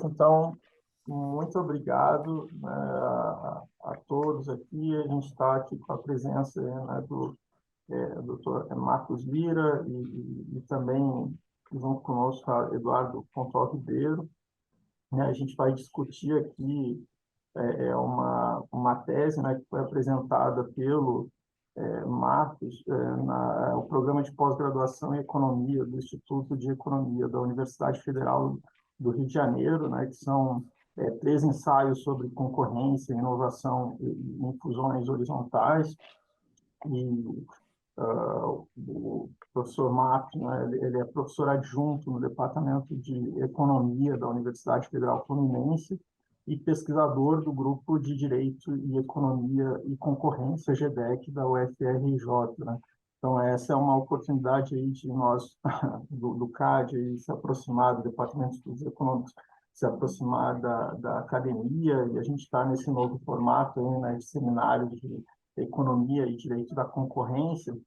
Perfeito. Então, muito obrigado, né, a todos aqui. A gente está aqui com a presença, né, do Dr. Marcos Lira e também junto conosco a Eduardo Pontal Ribeiro. Né, a gente vai discutir aqui uma tese, né, que foi apresentada pelo Marcos o programa de pós-graduação em Economia do Instituto de Economia da Universidade Federal do Rio de Janeiro, né, que são 3 ensaios sobre concorrência, inovação e infusões horizontais. E o professor Marcos, né, ele é professor adjunto no Departamento de Economia da Universidade Federal Fluminense e pesquisador do Grupo de Direito e Economia e Concorrência, GDEC, da UFRJ. Né? Então, essa é uma oportunidade aí de nós, do CAD, aí, se aproximar do Departamento de Estudos Econômicos, se aproximar da academia, e a gente está nesse novo formato aí, né, de seminários de Economia e Direito da Concorrência.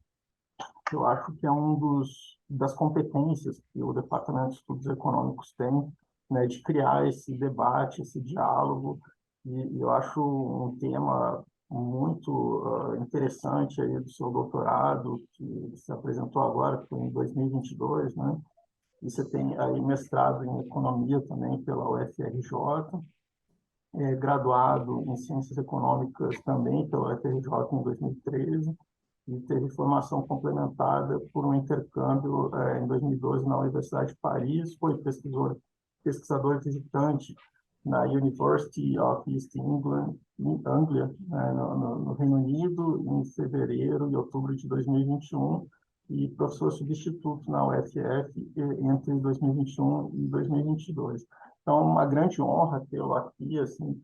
Eu acho que é das competências que o Departamento de Estudos Econômicos tem, né, de criar esse debate, esse diálogo, e eu acho um tema muito interessante aí do seu doutorado, que se apresentou agora, que foi em 2022, né? E você tem aí mestrado em Economia também pela UFRJ, graduado em Ciências Econômicas também pela UFRJ em 2013, e teve formação complementada por um intercâmbio em 2012 na Universidade de Paris, foi pesquisador visitante na University of East England, em Anglia, no Reino Unido, em fevereiro e outubro de 2021, e professor substituto na UFF entre 2021 e 2022. Então, uma grande honra tê-lo aqui, assim,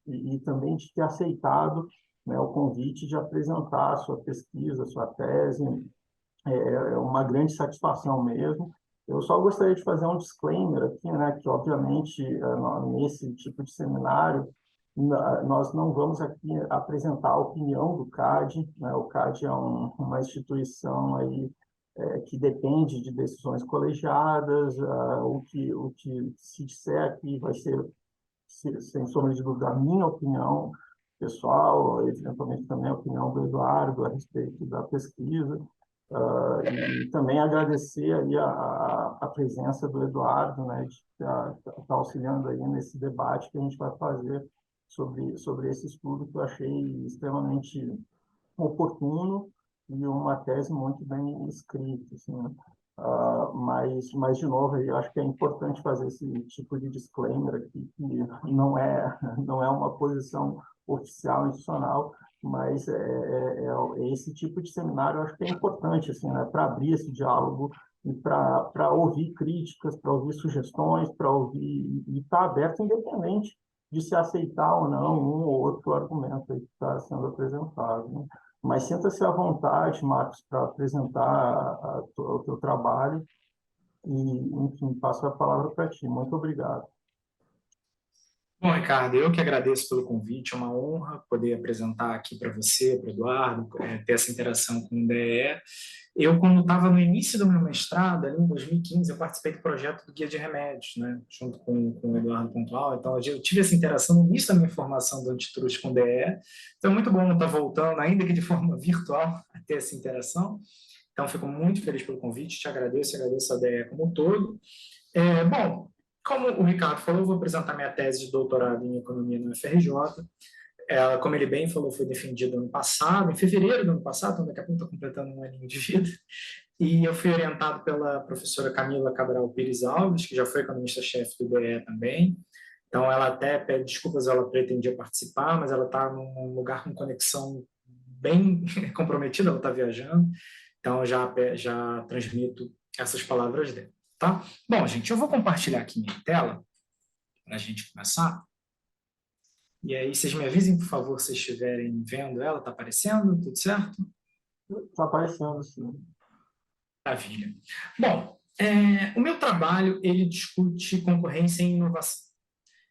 e também de ter aceitado, né, o convite de apresentar a sua pesquisa, a sua tese. É uma grande satisfação mesmo. Eu só gostaria de fazer um disclaimer aqui, né, que obviamente nesse tipo de seminário nós não vamos aqui apresentar a opinião do CAD, né? O CAD é uma instituição aí que depende de decisões colegiadas. O que se disser aqui vai ser, sem sombra de dúvida, a minha opinião pessoal, eventualmente também a opinião do Eduardo a respeito da pesquisa. E também agradecer aí a presença do Eduardo, né, de estar auxiliando aí nesse debate que a gente vai fazer sobre esse estudo, que eu achei extremamente oportuno e uma tese muito bem escrita, assim, né? Mas, de novo, eu acho que é importante fazer esse tipo de disclaimer aqui, que não é uma posição oficial, institucional, mas esse tipo de seminário eu acho que é importante, assim, né, para abrir esse diálogo e para ouvir críticas, para ouvir sugestões, para ouvir e estar aberto, independente de se aceitar ou não um ou outro argumento aí que está sendo apresentado, né? Mas sinta-se à vontade, Marcos, para apresentar o teu trabalho e, enfim, passo a palavra para ti. Muito obrigado. Bom, Ricardo, eu que agradeço pelo convite, é uma honra poder apresentar aqui para você, para o Eduardo, ter essa interação com o DE. Eu, quando estava no início do meu mestrado, ali em 2015, eu participei do projeto do Guia de Remédios, né, junto com o Eduardo Pontual. Então, eu tive essa interação no início da minha formação do Antitrust com o DE. Então, é muito bom estar voltando, ainda que de forma virtual, a ter essa interação. Então, fico muito feliz pelo convite, te agradeço, agradeço a DE como um todo. Bom, como o Ricardo falou, eu vou apresentar minha tese de doutorado em Economia na UFRJ. Ela, como ele bem falou, foi defendida ano passado, em fevereiro do ano passado, então daqui a pouco estou completando um aninho de vida. E eu fui orientado pela professora Camila Cabral Pires Alves, que já foi economista-chefe do DE também. Então, ela até pede desculpas, ela pretendia participar, mas ela está num lugar com conexão bem comprometida, ela está viajando. Então, eu já transmito essas palavras dela. Tá? Bom, gente, eu vou compartilhar aqui minha tela para a gente começar. E aí, vocês me avisem, por favor, se estiverem vendo ela. Está aparecendo? Tudo certo? Está aparecendo, sim. Maravilha. Bom, o meu trabalho, ele discute concorrência e inovação.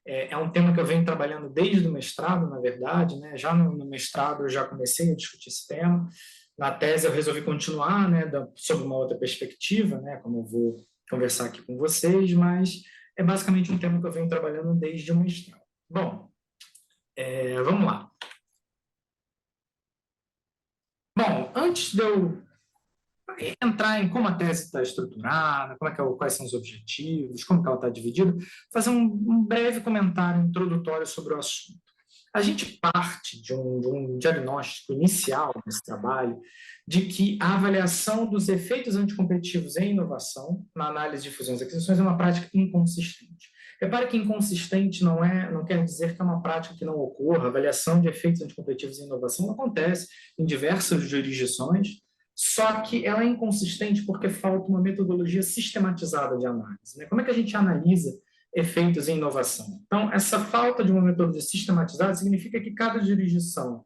É um tema que eu venho trabalhando desde o mestrado, na verdade, né? Já no mestrado eu já comecei a discutir esse tema. Na tese eu resolvi continuar, né, sob uma outra perspectiva, né, como eu vou conversar aqui com vocês, mas é basicamente um tema que eu venho trabalhando desde o mestrado. Bom, vamos lá. Bom, antes de eu entrar em como a tese está estruturada, quais são os objetivos, como que ela está dividida, fazer um breve comentário introdutório sobre o assunto. A gente parte de um diagnóstico inicial desse trabalho de que a avaliação dos efeitos anticompetitivos em inovação, na análise de fusões e aquisições, é uma prática inconsistente. Repare que inconsistente não quer dizer que é uma prática que não ocorra. A avaliação de efeitos anticompetitivos em inovação acontece em diversas jurisdições, só que ela é inconsistente porque falta uma metodologia sistematizada de análise, né? Como é que a gente analisa efeitos em inovação? Então, essa falta de uma metodologia sistematizada significa que cada jurisdição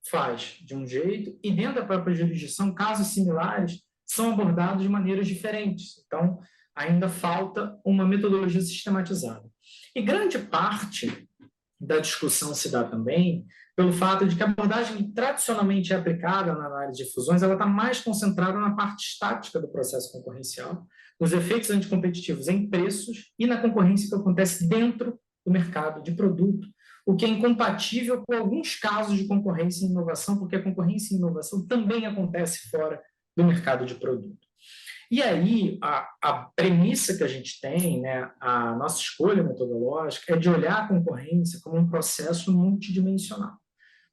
faz de um jeito e dentro da própria jurisdição, casos similares são abordados de maneiras diferentes. Então, ainda falta uma metodologia sistematizada. E grande parte da discussão se dá também pelo fato de que a abordagem tradicionalmente aplicada na análise de fusões ela está mais concentrada na parte estática do processo concorrencial, nos efeitos anticompetitivos em preços e na concorrência que acontece dentro do mercado de produto, o que é incompatível com alguns casos de concorrência e inovação, porque a concorrência e inovação também acontece fora do mercado de produto. E aí, a premissa que a gente tem, né, a nossa escolha metodológica, é de olhar a concorrência como um processo multidimensional.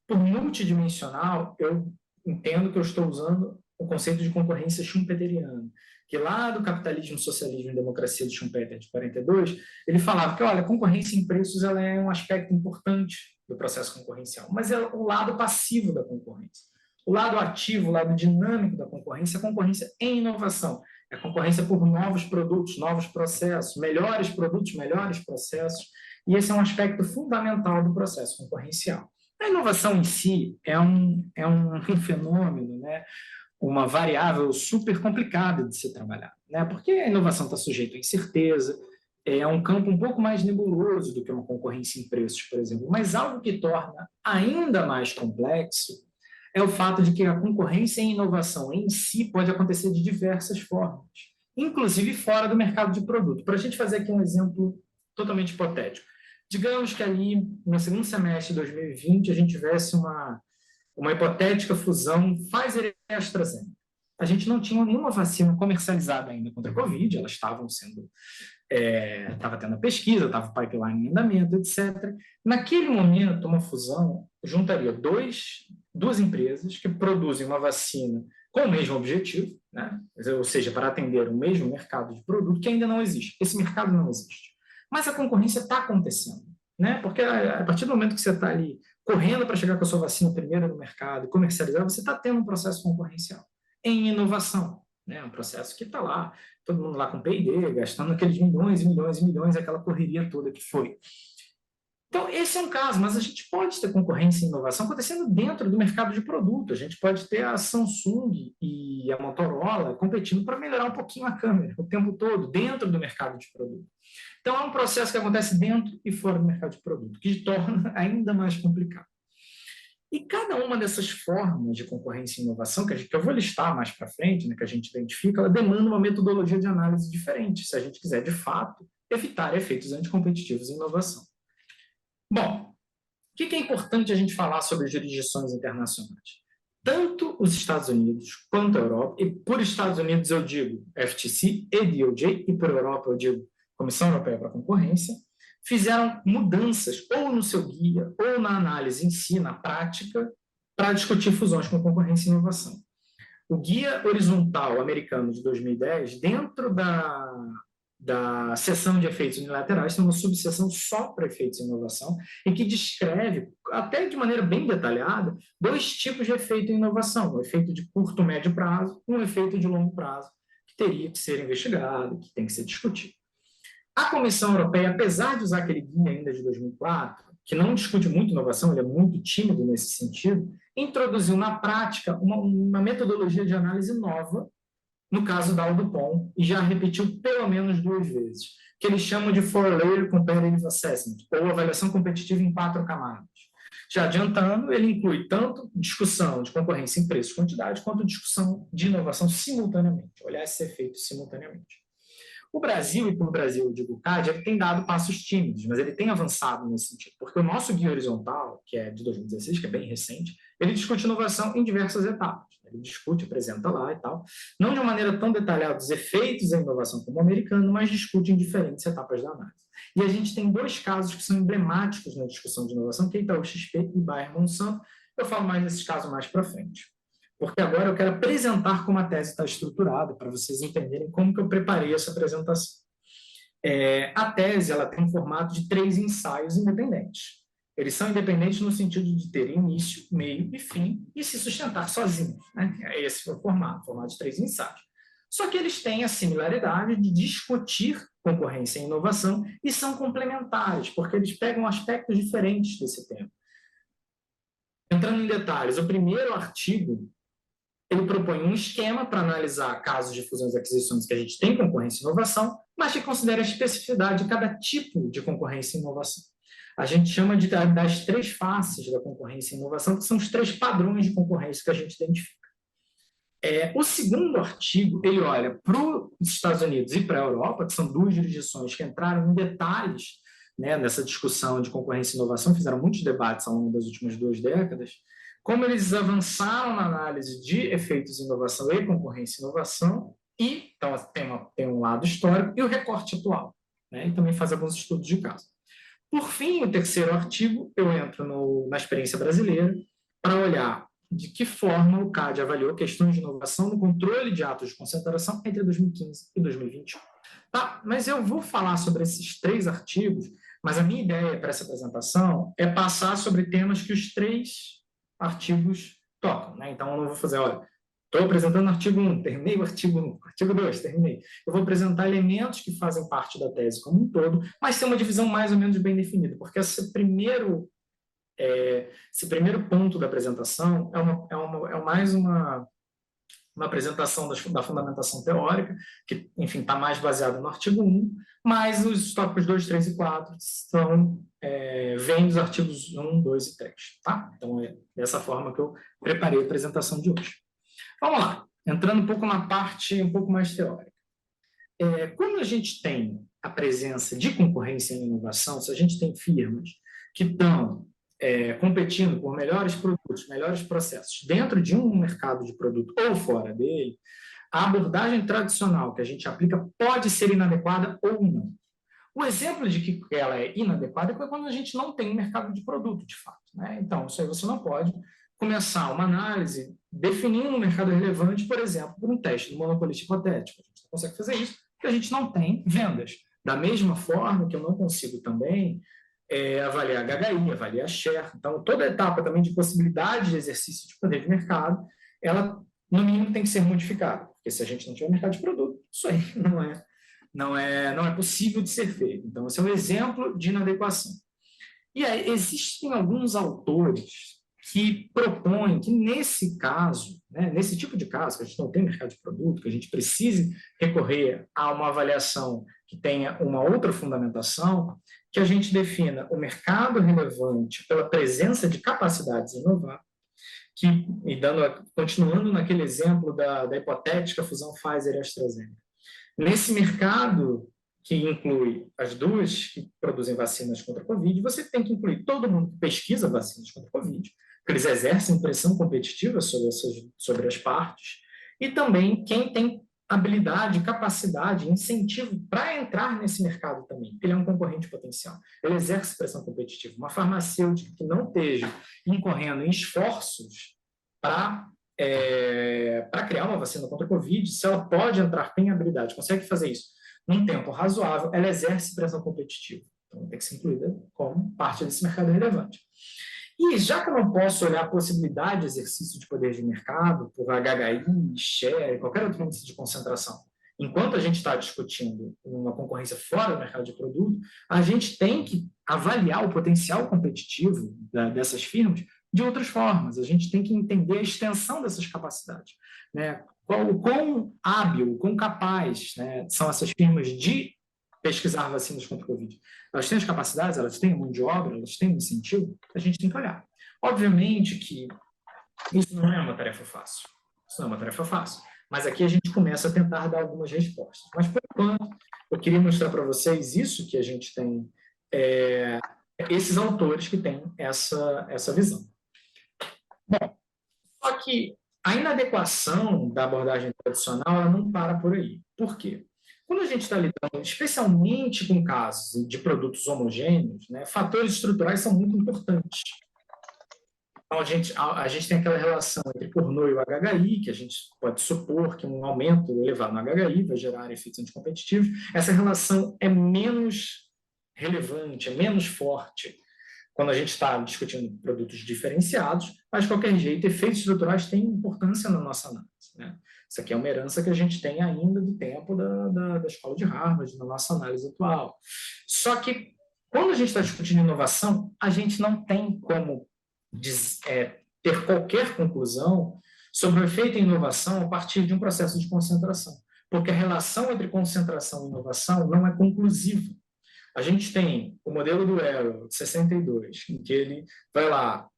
Por multidimensional, eu entendo que eu estou usando o conceito de concorrência schumpeteriana, que lá do Capitalismo, Socialismo e Democracia de Schumpeter, de 42, ele falava que, olha, a concorrência em preços ela é um aspecto importante do processo concorrencial, mas é o lado passivo da concorrência. O lado ativo, o lado dinâmico da concorrência, é a concorrência em inovação. É a concorrência por novos produtos, novos processos, melhores produtos, melhores processos, e esse é um aspecto fundamental do processo concorrencial. A inovação em si é um fenômeno, né? Uma variável super complicada de se trabalhar, né? Porque a inovação está sujeita à incerteza, é um campo um pouco mais nebuloso do que uma concorrência em preços, por exemplo, mas algo que torna ainda mais complexo é o fato de que a concorrência em inovação em si pode acontecer de diversas formas, inclusive fora do mercado de produto. Para a gente fazer aqui um exemplo totalmente hipotético. Digamos que ali, no segundo semestre de 2020, a gente tivesse uma hipotética fusão Pfizer e AstraZeneca. A gente não tinha nenhuma vacina comercializada ainda contra a Covid, elas estavam sendo... Estava tendo a pesquisa, estava o pipeline em andamento, etc. Naquele momento, uma fusão juntaria duas empresas que produzem uma vacina com o mesmo objetivo, né? Ou seja, para atender o mesmo mercado de produto que ainda não existe. Esse mercado não existe. Mas a concorrência está acontecendo, né? Porque a partir do momento que você está ali correndo para chegar com a sua vacina primeiro no mercado e comercializar, você está tendo um processo concorrencial em inovação, né? Um processo que está lá, todo mundo lá com P&D, gastando aqueles milhões e milhões e milhões, aquela correria toda que foi. Então, esse é um caso, mas a gente pode ter concorrência e inovação acontecendo dentro do mercado de produto. A gente pode ter a Samsung e a Motorola competindo para melhorar um pouquinho a câmera o tempo todo, dentro do mercado de produto. Então, é um processo que acontece dentro e fora do mercado de produto, que torna ainda mais complicado. E cada uma dessas formas de concorrência e inovação, que eu vou listar mais para frente, né, que a gente identifica, ela demanda uma metodologia de análise diferente, se a gente quiser, de fato, evitar efeitos anticompetitivos em inovação. Bom, o que é importante a gente falar sobre jurisdições internacionais? Tanto os Estados Unidos quanto a Europa, e por Estados Unidos eu digo FTC e DOJ, e por Europa eu digo Comissão Europeia para a Concorrência, fizeram mudanças ou no seu guia ou na análise em si, na prática, para discutir fusões com concorrência e inovação. O Guia Horizontal Americano de 2010, dentro da seção de efeitos unilaterais, tem uma subseção só para efeitos de inovação e que descreve, até de maneira bem detalhada, dois tipos de efeito em inovação, o efeito de curto, médio prazo e um efeito de longo prazo, que teria que ser investigado, que tem que ser discutido. A Comissão Europeia, apesar de usar aquele guia ainda de 2004, que não discute muito inovação, ele é muito tímido nesse sentido, introduziu na prática uma metodologia de análise nova, no caso da Aldupom, e já repetiu pelo menos 2 vezes, que eles chamam de Four-Layer Comparative Assessment, ou avaliação competitiva em 4 camadas. Já adiantando, ele inclui tanto discussão de concorrência em preço e quantidade, quanto discussão de inovação simultaneamente, olhar esses efeitos simultaneamente. O Brasil, e por Brasil eu digo o CAD, ele tem dado passos tímidos, mas ele tem avançado nesse sentido, porque o nosso Guia Horizontal, que é de 2016, que é bem recente, ele discute inovação em diversas etapas. Ele discute, apresenta lá e tal, não de uma maneira tão detalhada os efeitos da inovação como o americano, mas discute em diferentes etapas da análise. E a gente tem dois casos que são emblemáticos na discussão de inovação, que é Itaú XP e Bayer Monsanto. Eu falo mais desses casos mais para frente. Porque agora eu quero apresentar como a tese está estruturada, para vocês entenderem como que eu preparei essa apresentação. A tese ela tem um formato de 3 ensaios independentes. Eles são independentes no sentido de ter início, meio e fim, e se sustentar sozinhos. Né? Esse foi o formato de 3 ensaios. Só que eles têm a similaridade de discutir concorrência e inovação e são complementares, porque eles pegam aspectos diferentes desse tema. Entrando em detalhes, o primeiro artigo ele propõe um esquema para analisar casos de fusões e aquisições que a gente tem concorrência e inovação, mas que considera a especificidade de cada tipo de concorrência e inovação. A gente chama das 3 faces da concorrência e inovação, que são os 3 padrões de concorrência que a gente identifica. O segundo artigo, ele olha para os Estados Unidos e para a Europa, que são 2 jurisdições que entraram em detalhes, né, nessa discussão de concorrência e inovação, fizeram muitos debates ao longo das últimas 2 décadas, como eles avançaram na análise de efeitos de inovação e concorrência e inovação, e então, tem um lado histórico e o recorte atual, né, e também faz alguns estudos de caso. Por fim, o terceiro artigo, eu entro na experiência brasileira para olhar de que forma o CAD avaliou questões de inovação no controle de atos de concentração entre 2015 e 2021. Tá, mas eu vou falar sobre esses 3 artigos, mas a minha ideia para essa apresentação é passar sobre temas que os 3 artigos tocam. Né? Então, eu não vou fazer, olha, estou apresentando o artigo 1, terminei o artigo 1, artigo 2, terminei. Eu vou apresentar elementos que fazem parte da tese como um todo, mas tem uma divisão mais ou menos bem definida, porque esse primeiro ponto da apresentação é mais uma apresentação da fundamentação teórica, que, enfim, está mais baseada no artigo 1, mas os tópicos 2, 3 e 4 vêm dos artigos 1, 2 e 3. Tá? Então, é dessa forma que eu preparei a apresentação de hoje. Vamos lá, entrando um pouco na parte um pouco mais teórica. Quando a gente tem a presença de concorrência em inovação, se a gente tem firmas que estão competindo por melhores produtos, melhores processos dentro de um mercado de produto ou fora dele, a abordagem tradicional que a gente aplica pode ser inadequada ou não. O exemplo de que ela é inadequada é quando a gente não tem um mercado de produto, de fato. Né? Então, isso aí você não pode começar uma análise definindo um mercado relevante, por exemplo, por um teste de monopolista hipotético. A gente não consegue fazer isso porque a gente não tem vendas. Da mesma forma que eu não consigo também avaliar HHI, avaliar share. Então, toda etapa também de possibilidade de exercício de poder de mercado, ela, no mínimo, tem que ser modificada. Porque se a gente não tiver mercado de produto, isso aí não é possível de ser feito. Então, esse é um exemplo de inadequação. E aí, existem alguns autores que propõem que, nesse caso, né, nesse tipo de caso, que a gente não tem mercado de produto, que a gente precise recorrer a uma avaliação que tenha uma outra fundamentação, que a gente defina o mercado relevante pela presença de capacidades de inovar, continuando naquele exemplo da hipotética fusão Pfizer e AstraZeneca. Nesse mercado, que inclui as 2 que produzem vacinas contra a Covid, você tem que incluir todo mundo que pesquisa vacinas contra a Covid, porque eles exercem pressão competitiva sobre as partes, e também quem tem habilidade, capacidade, incentivo para entrar nesse mercado também, porque ele é um concorrente potencial. Ele exerce pressão competitiva. Uma farmacêutica que não esteja incorrendo em esforços para criar uma vacina contra a Covid, se ela pode entrar, tem habilidade, consegue fazer isso num tempo razoável, ela exerce pressão competitiva. Então, tem que ser incluída como parte desse mercado relevante. E já que eu não posso olhar a possibilidade de exercício de poder de mercado por HHI, share, qualquer outro índice de concentração, enquanto a gente está discutindo uma concorrência fora do mercado de produto, a gente tem que avaliar o potencial competitivo dessas firmas de outras formas. A gente tem que entender a extensão dessas capacidades. Né? O quão hábil, o quão capaz, né, são essas firmas de pesquisar vacinas contra o Covid. Elas têm as capacidades, elas têm a mão de obra, elas têm o incentivo, a gente tem que olhar. Obviamente que isso não é uma tarefa fácil. Isso não é uma tarefa fácil. Mas aqui a gente começa a tentar dar algumas respostas. Mas, por enquanto, eu queria mostrar para vocês isso que a gente tem, esses autores que têm essa visão. Bom, só que a inadequação da abordagem tradicional ela não para por aí. Por quê? Quando a gente está lidando, especialmente com casos de produtos homogêneos, né, fatores estruturais são muito importantes. Então, a gente tem aquela relação entre pornô e o HHI, que a gente pode supor que um aumento elevado no HHI vai gerar efeitos anticompetitivos. Essa relação é menos relevante, é menos forte quando a gente está discutindo produtos diferenciados, mas, de qualquer jeito, efeitos estruturais têm importância na nossa análise, né? Isso aqui é uma herança que a gente tem ainda do tempo da escola de Harvard, na nossa análise atual. Só que, quando a gente está discutindo inovação, a gente não tem como ter qualquer conclusão sobre o efeito em inovação a partir de um processo de concentração, porque a relação entre concentração e inovação não é conclusiva. A gente tem o modelo do Arrow, de 62, em que ele vai lá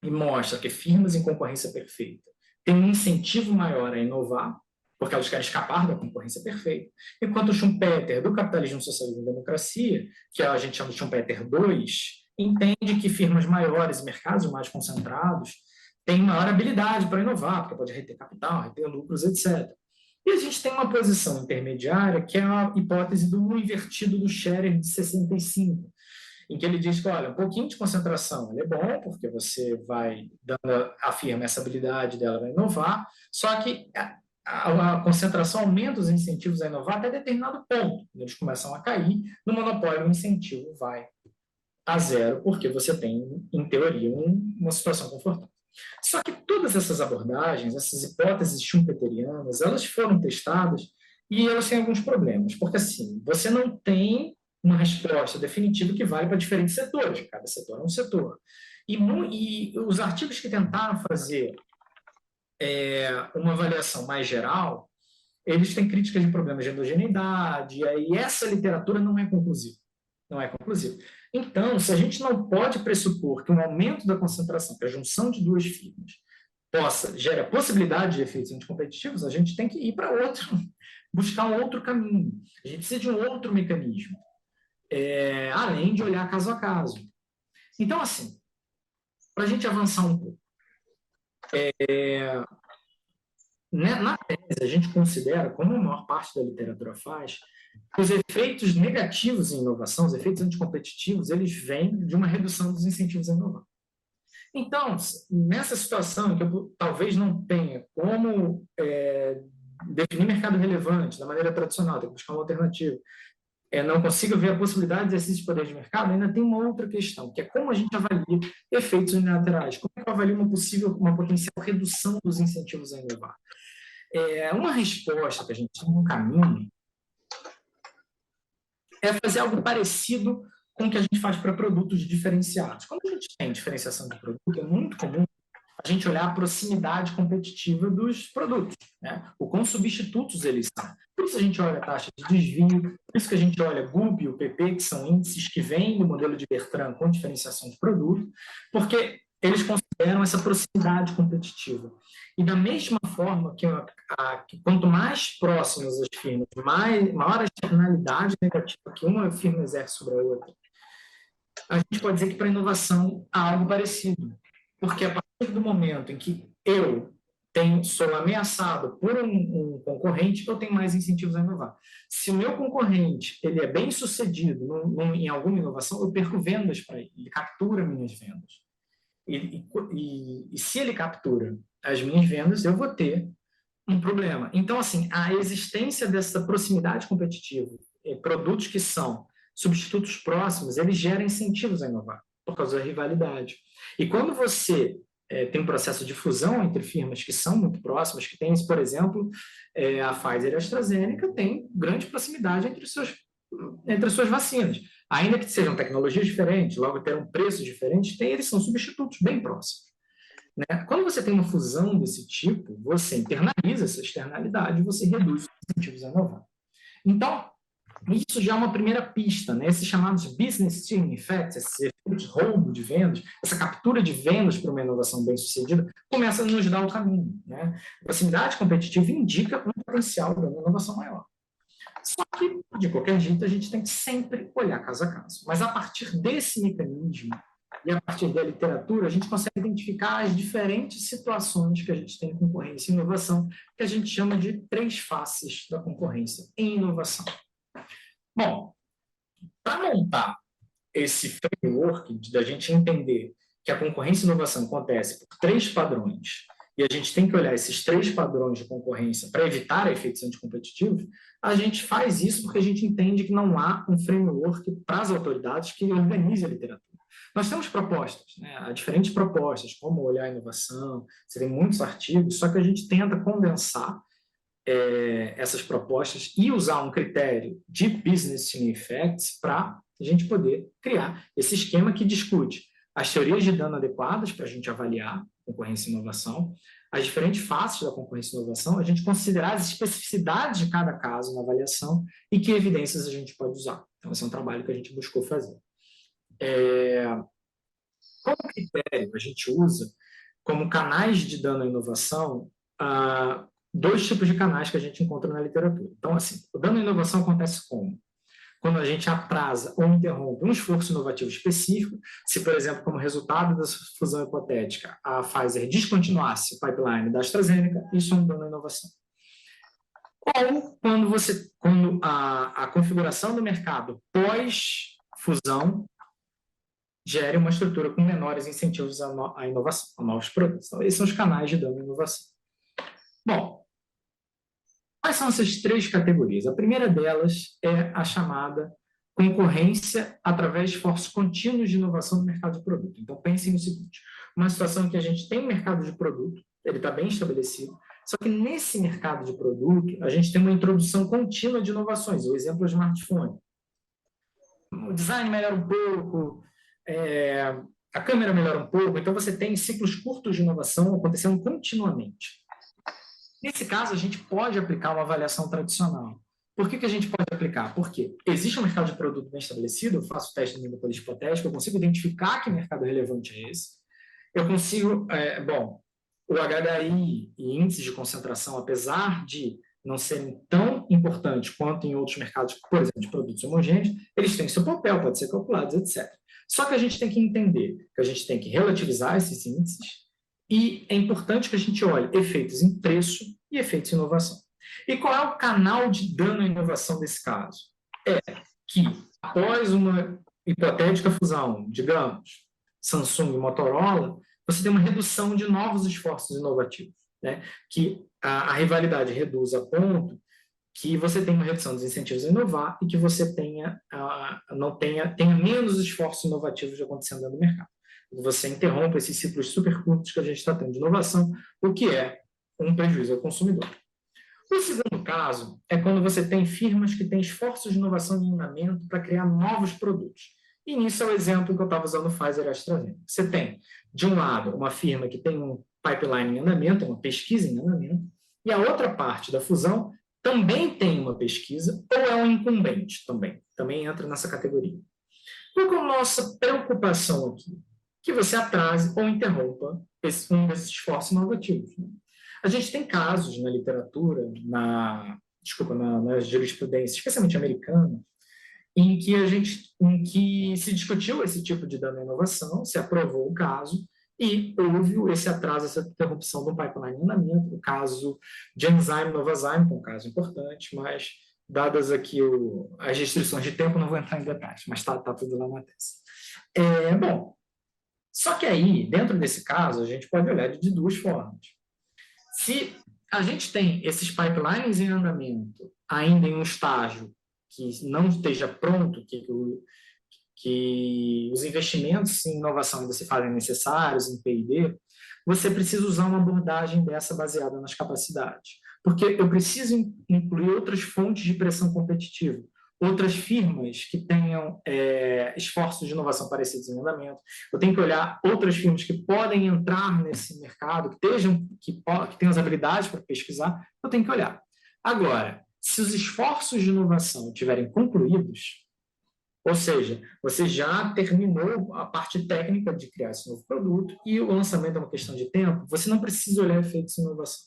e mostra que firmas em concorrência perfeita têm um incentivo maior a inovar, porque elas querem escapar da concorrência perfeita, enquanto o Schumpeter, do Capitalismo, Socialismo e Democracia, que a gente chama de Schumpeter 2, entende que firmas maiores e mercados mais concentrados têm maior habilidade para inovar, porque pode reter capital, reter lucros, etc. E a gente tem uma posição intermediária, que é a hipótese do invertido do Scherer de 65, em que ele diz que, olha, um pouquinho de concentração ele é bom, porque você vai dando à firma essa habilidade dela para inovar, só que a concentração aumenta os incentivos a inovar até determinado ponto. Eles começam a cair, no monopólio o incentivo vai a zero, porque você tem, em teoria, uma situação confortável. Só que todas essas abordagens, essas hipóteses schumpeterianas, elas foram testadas e elas têm alguns problemas, porque assim, você não tem uma resposta definitiva que vale para diferentes setores, cada setor é um setor. E os artigos que tentaram fazer uma avaliação mais geral, eles têm críticas de problemas de endogeneidade, e essa literatura não é conclusiva. Não é conclusiva. Então, se a gente não pode pressupor que um aumento da concentração, que a junção de duas firmas, gere a possibilidade de efeitos anticompetitivos, a gente tem que ir para buscar um outro caminho. A gente precisa de um outro mecanismo, além de olhar caso a caso. Então, assim, para a gente avançar um pouco, na tese, a gente considera, como a maior parte da literatura faz, que os efeitos negativos em inovação, os efeitos anticompetitivos, eles vêm de uma redução dos incentivos a inovar. Então, nessa situação em que eu talvez não tenha como definir mercado relevante da maneira tradicional, tem que buscar uma alternativa, não consigo ver a possibilidade de exercício de poder de mercado, ainda tem uma outra questão, que é como a gente avalia efeitos unilaterais, como é que eu avalio uma potencial redução dos incentivos a inovar. Uma resposta que a gente tem no caminho é fazer algo parecido com o que a gente faz para produtos diferenciados. Quando a gente tem diferenciação de produto, é muito comum a gente olhar a proximidade competitiva dos produtos, né? O quão substitutos eles são. Por isso a gente olha a taxa de desvio, por isso que a gente olha GUP e o PP, que são índices que vêm do modelo de Bertrand com diferenciação de produto, porque eles consideram essa proximidade competitiva. E da mesma forma que quanto mais próximas as firmas, maior a externalidade negativa que uma firma exerce sobre a outra, a gente pode dizer que para a inovação há algo parecido. Porque a partir do momento em que eu sou ameaçado por um concorrente, eu tenho mais incentivos a inovar. Se o meu concorrente ele é bem sucedido em alguma inovação, eu perco vendas para ele, ele captura minhas vendas. E se ele captura as minhas vendas, eu vou ter um problema. Então, assim, a existência dessa proximidade competitiva, produtos que são substitutos próximos, eles geram incentivos a inovar, por causa da rivalidade. E quando você tem um processo de fusão entre firmas que são muito próximas, que tem, por exemplo, a Pfizer e a AstraZeneca tem grande proximidade entre as suas vacinas. Ainda que sejam tecnologias diferentes, logo terão preços diferentes, eles são substitutos bem próximos. Né? Quando você tem uma fusão desse tipo, você internaliza essa externalidade e você reduz os incentivos a inovar. Então, Isso já é uma primeira pista, né? Esses chamados business team effects, esses efeitos roubo de vendas, essa captura de vendas para uma inovação bem-sucedida, começa a nos dar o caminho, né? A proximidade competitiva indica um potencial de uma inovação maior. Só que, de qualquer jeito, a gente tem que sempre olhar caso a caso. Mas a partir desse mecanismo e a partir da literatura, a gente consegue identificar as diferentes situações que a gente tem em concorrência e inovação, que a gente chama de 3 faces da concorrência em inovação. Bom, para montar esse framework da gente entender que a concorrência e inovação acontece por 3 padrões, e a gente tem que olhar esses 3 padrões de concorrência para evitar efeitos anticompetitivos, a gente faz isso porque a gente entende que não há um framework para as autoridades que organize a literatura. Nós temos propostas, né? Há diferentes propostas, como olhar a inovação, você tem muitos artigos, só que a gente tenta condensar essas propostas e usar um critério de business team effects para a gente poder criar esse esquema que discute as teorias de dano adequadas para a gente avaliar concorrência e inovação, as diferentes faces da concorrência e inovação, a gente considerar as especificidades de cada caso na avaliação e que evidências a gente pode usar. Então, esse é um trabalho que a gente buscou fazer. Como critério, a gente usa como canais de dano à inovação 2 tipos de canais que a gente encontra na literatura. Então, assim, o dano à inovação acontece como? Quando a gente atrasa ou interrompe um esforço inovativo específico, se, por exemplo, como resultado da fusão hipotética, a Pfizer descontinuasse o pipeline da AstraZeneca, isso é um dano à inovação. Ou quando a configuração do mercado pós-fusão gere uma estrutura com menores incentivos à inovação, a novos produtos. Então, esses são os canais de dano à inovação. Bom, quais são essas 3 categorias? A primeira delas é a chamada concorrência através de esforços contínuos de inovação no mercado de produto. Então, pensem no seguinte, uma situação em que a gente tem um mercado de produto, ele está bem estabelecido, só que nesse mercado de produto, a gente tem uma introdução contínua de inovações. O exemplo é o smartphone. O design melhora um pouco, a câmera melhora um pouco, então você tem ciclos curtos de inovação acontecendo continuamente. Nesse caso, a gente pode aplicar uma avaliação tradicional. Por que a gente pode aplicar? Porque existe um mercado de produto bem estabelecido, eu faço teste de monopolia hipotética, eu consigo identificar que mercado relevante é esse. Eu consigo, o HHI e índices de concentração, apesar de não serem tão importantes quanto em outros mercados, por exemplo, de produtos homogêneos, eles têm seu papel, podem ser calculados, etc. Só que a gente tem que entender que a gente tem que relativizar esses índices e é importante que a gente olhe efeitos em preço e efeitos em inovação. E qual é o canal de dano à inovação desse caso? É que, após uma hipotética fusão, digamos, Samsung e Motorola, você tem uma redução de novos esforços inovativos, né? Que a rivalidade reduz a ponto que você tenha uma redução dos incentivos a inovar e que você tenha menos esforços inovativos acontecendo no mercado. Você interrompe esses ciclos super curtos que a gente está tendo de inovação, o que é um prejuízo ao consumidor. O segundo caso é quando você tem firmas que têm esforços de inovação em andamento para criar novos produtos. E nisso é o exemplo que eu estava usando, Pfizer e AstraZeneca. Você tem, de um lado, uma firma que tem um pipeline em andamento, uma pesquisa em andamento, e a outra parte da fusão também tem uma pesquisa, ou é um incumbente também entra nessa categoria. Qual é a nossa preocupação aqui? Que você atrase ou interrompa um desses esforços inovativos. Né? A gente tem casos na literatura, na jurisprudência, especialmente americana, em que se discutiu esse tipo de dano à inovação, se aprovou o caso e houve esse atraso, essa interrupção do pipeline em andamento, o caso de Genzyme Novozyme, que é um caso importante, mas dadas aqui as restrições de tempo, não vou entrar em detalhes, mas está tudo lá na tese. Bom, só que aí, dentro desse caso, a gente pode olhar de 2 formas. Se a gente tem esses pipelines em andamento, ainda em um estágio que não esteja pronto, que os investimentos em inovação ainda se fazem necessários, em P&D, você precisa usar uma abordagem dessa baseada nas capacidades. Porque eu preciso incluir outras fontes de pressão competitiva, outras firmas que tenham esforços de inovação parecidos em andamento. Eu tenho que olhar outras firmas que podem entrar nesse mercado, que tenham as habilidades para pesquisar, eu tenho que olhar. Agora, Se os esforços de inovação estiverem concluídos, ou seja, você já terminou a parte técnica de criar esse novo produto e o lançamento é uma questão de tempo, você não precisa olhar efeitos de inovação.